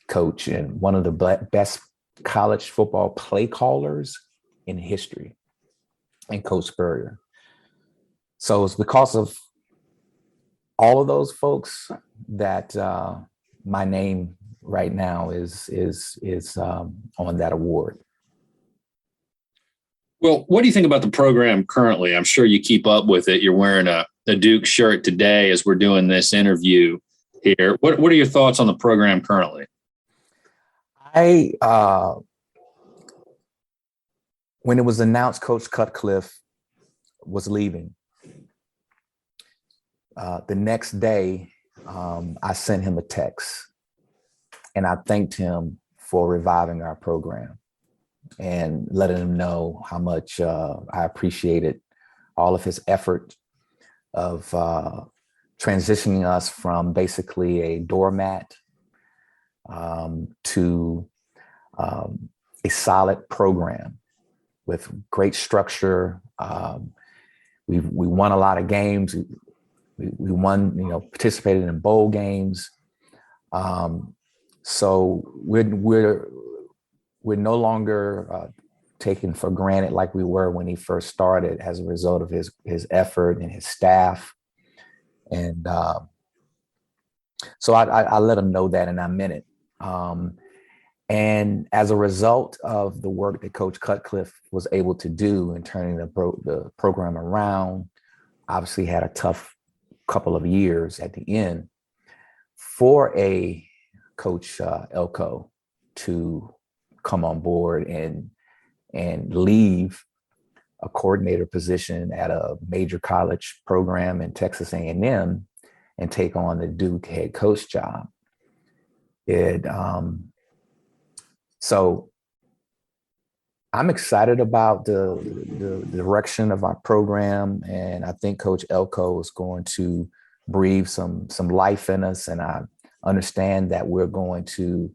Speaker 2: coach and one of the best college football play callers in history, and Coach Spurrier. So it's because of all of those folks that my name right now is on that award.
Speaker 1: Well, what do you think about the program currently? I'm sure you keep up with it. You're wearing a Duke shirt today as we're doing this interview here. What are your thoughts on the program currently?
Speaker 2: When it was announced Coach Cutcliffe was leaving, the next day, I sent him a text and I thanked him for reviving our program. and letting him know how much I appreciated all of his effort of transitioning us from basically a doormat to a solid program with great structure. We won a lot of games. We won, participated in bowl games. So we're no longer taken for granted like we were when he first started, as a result of his effort and his staff. And so I let him know that, and I meant it. And as a result of the work that Coach Cutcliffe was able to do in turning the program around, obviously had a tough couple of years at the end, for a Coach Elko to come on board and leave a coordinator position at a major college program in Texas A&M and take on the Duke head coach job. So I'm excited about the direction of our program, and I think Coach Elko is going to breathe some life in us, and I understand that we're going to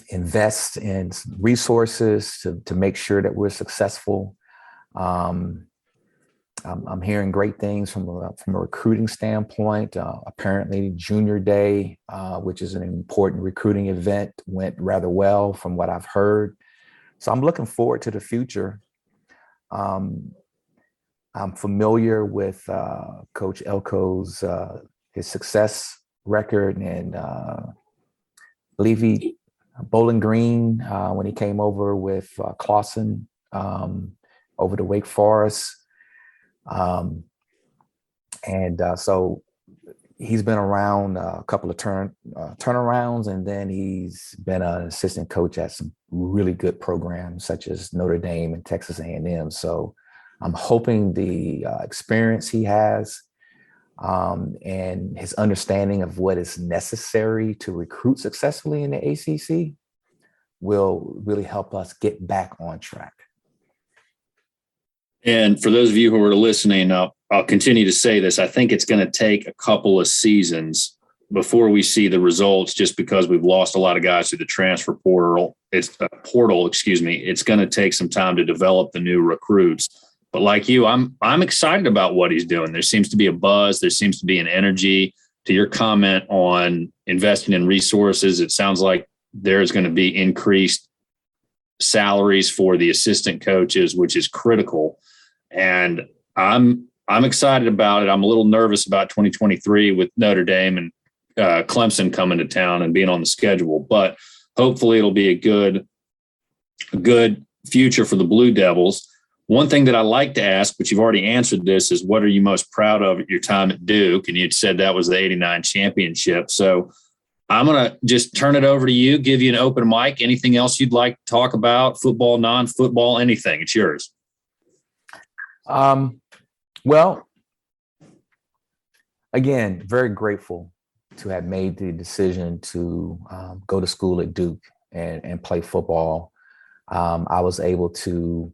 Speaker 2: invest in resources to make sure that we're successful. I'm hearing great things from a recruiting standpoint. Apparently, Junior Day, which is an important recruiting event, went rather well from what I've heard. So I'm looking forward to the future. I'm familiar with Coach Elko's his success record, and I believe Bowling Green when he came over with Clarkston over to Wake Forest. So he's been around a couple of turnarounds, and then he's been an assistant coach at some really good programs such as Notre Dame and Texas A&M. So I'm hoping the experience he has and his understanding of what is necessary to recruit successfully in the ACC will really help us get back on track.
Speaker 1: And for those of you who are listening, I'll continue to say this. I think it's going to take a couple of seasons before we see the results, just because we've lost a lot of guys through the transfer portal. It's going to take some time to develop the new recruits. But like you, I'm excited about what he's doing. There seems to be a buzz. There seems to be an energy. To your comment on investing in resources, it sounds like there's going to be increased salaries for the assistant coaches, which is critical. And I'm excited about it. I'm a little nervous about 2023 with Notre Dame and Clemson coming to town and being on the schedule, but hopefully it'll be a good future for the Blue Devils. One thing that I like to ask, but you've already answered this, is what are you most proud of at your time at Duke? And you'd said that was the '89 championship. So I'm going to just turn it over to you, give you an open mic. Anything else you'd like to talk about? Football, non-football, anything. It's yours.
Speaker 2: Well, again, very grateful to have made the decision to go to school at Duke and play football. I was able to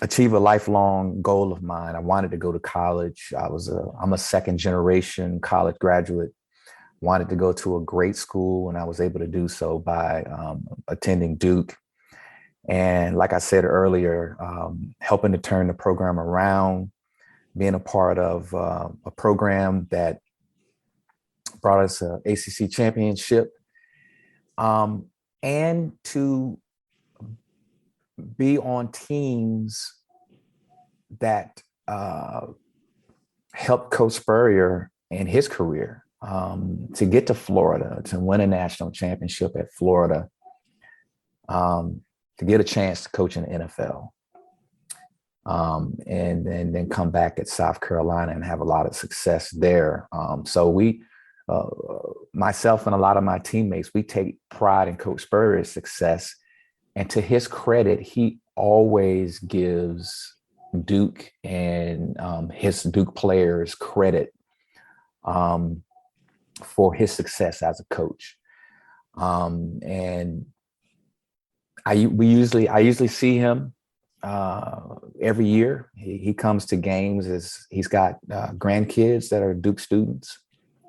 Speaker 2: achieve a lifelong goal of mine. I wanted to go to college. I'm a second generation college graduate, wanted to go to a great school, and I was able to do so by attending Duke. And like I said earlier, helping to turn the program around, being a part of a program that brought us an ACC championship, and to be on teams that helped Coach Spurrier in his career, to get to Florida, to win a national championship at Florida, to get a chance to coach in the NFL, and then come back at South Carolina and have a lot of success there. So we, myself and a lot of my teammates, we take pride in Coach Spurrier's success. And to his credit, he always gives Duke and his Duke players credit for his success as a coach. And I usually see him every year. He comes to games. As he's got grandkids that are Duke students,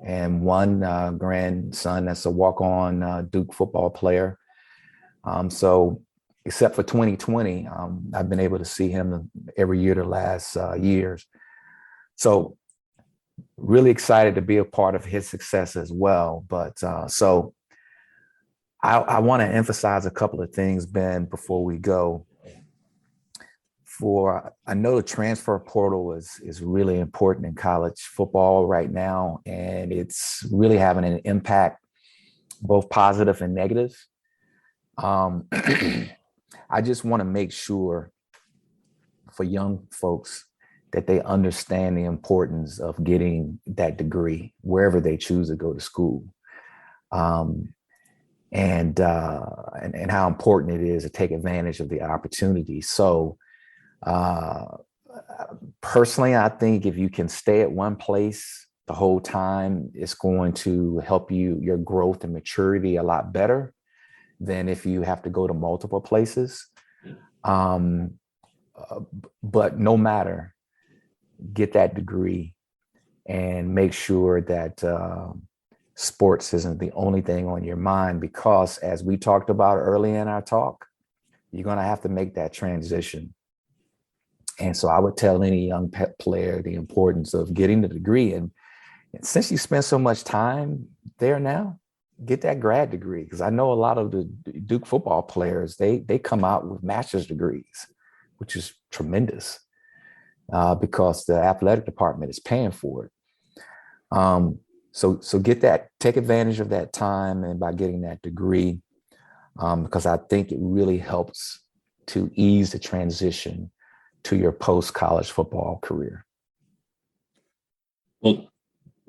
Speaker 2: and one grandson that's a walk-on Duke football player. So except for 2020, I've been able to see him every year the last years. So really excited to be a part of his success as well. But so I want to emphasize a couple of things, Ben, before we go. I know the transfer portal is really important in college football right now, and it's really having an impact, both positive and negative. I just want to make sure for young folks that they understand the importance of getting that degree wherever they choose to go to school, and how important it is to take advantage of the opportunity. So personally, I think if you can stay at one place the whole time, it's going to help your growth and maturity a lot better than if you have to go to multiple places. But no matter, get that degree and make sure that sports isn't the only thing on your mind, because as we talked about early in our talk, you're going to have to make that transition. And so I would tell any young player the importance of getting the degree. And since you spend so much time there now, get that grad degree, because I know a lot of the Duke football players, they come out with master's degrees, which is tremendous because the athletic department is paying for it. So take advantage of that time, and by getting that degree, because I think it really helps to ease the transition to your post-college football career.
Speaker 1: Well,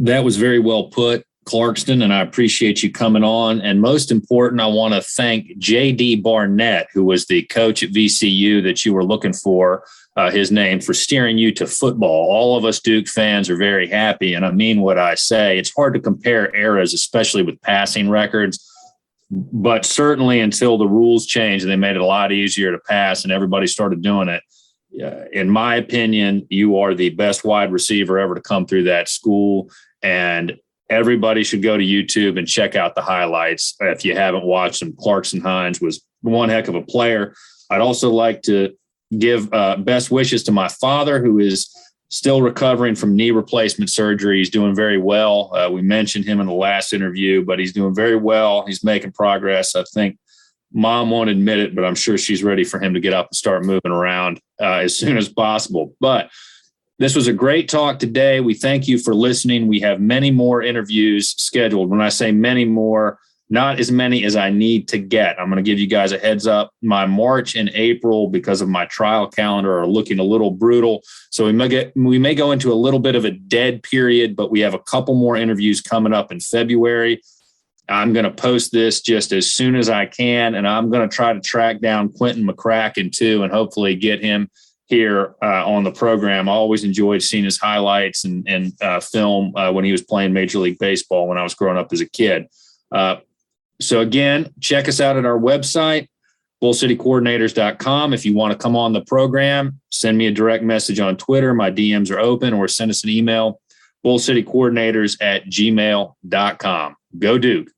Speaker 1: that was very well put, Clarkston, and I appreciate you coming on. And most important, I want to thank J.D. Barnett, who was the coach at VCU that you were looking for, his name, for steering you to football. All of us Duke fans are very happy, and I mean what I say. It's hard to compare eras, especially with passing records, but certainly until the rules changed and they made it a lot easier to pass and everybody started doing it. In my opinion, you are the best wide receiver ever to come through that school, and everybody should go to YouTube and check out the highlights. If you haven't watched them, Clarkston Hines was one heck of a player. I'd also like to give best wishes to my father, who is still recovering from knee replacement surgery. He's doing very well. We mentioned him in the last interview, but he's doing very well. He's making progress. I think Mom won't admit it, but I'm sure she's ready for him to get up and start moving around as soon as possible. But this was a great talk today. We thank you for listening. We have many more interviews scheduled. When I say many more, not as many as I need to get. I'm going to give you guys a heads up. My March and April, because of my trial calendar, are looking a little brutal. So we may go into a little bit of a dead period, but we have a couple more interviews coming up in February. I'm going to post this just as soon as I can, and I'm going to try to track down Quentin McCracken too, and hopefully get him here on the program. I always enjoyed seeing his highlights and film when he was playing Major League Baseball when I was growing up as a kid. So again, check us out at our website, bullcitycoordinators.com. If you want to come on the program, send me a direct message on Twitter. My DMs are open, or send us an email, bullcitycoordinators@gmail.com. Go Duke.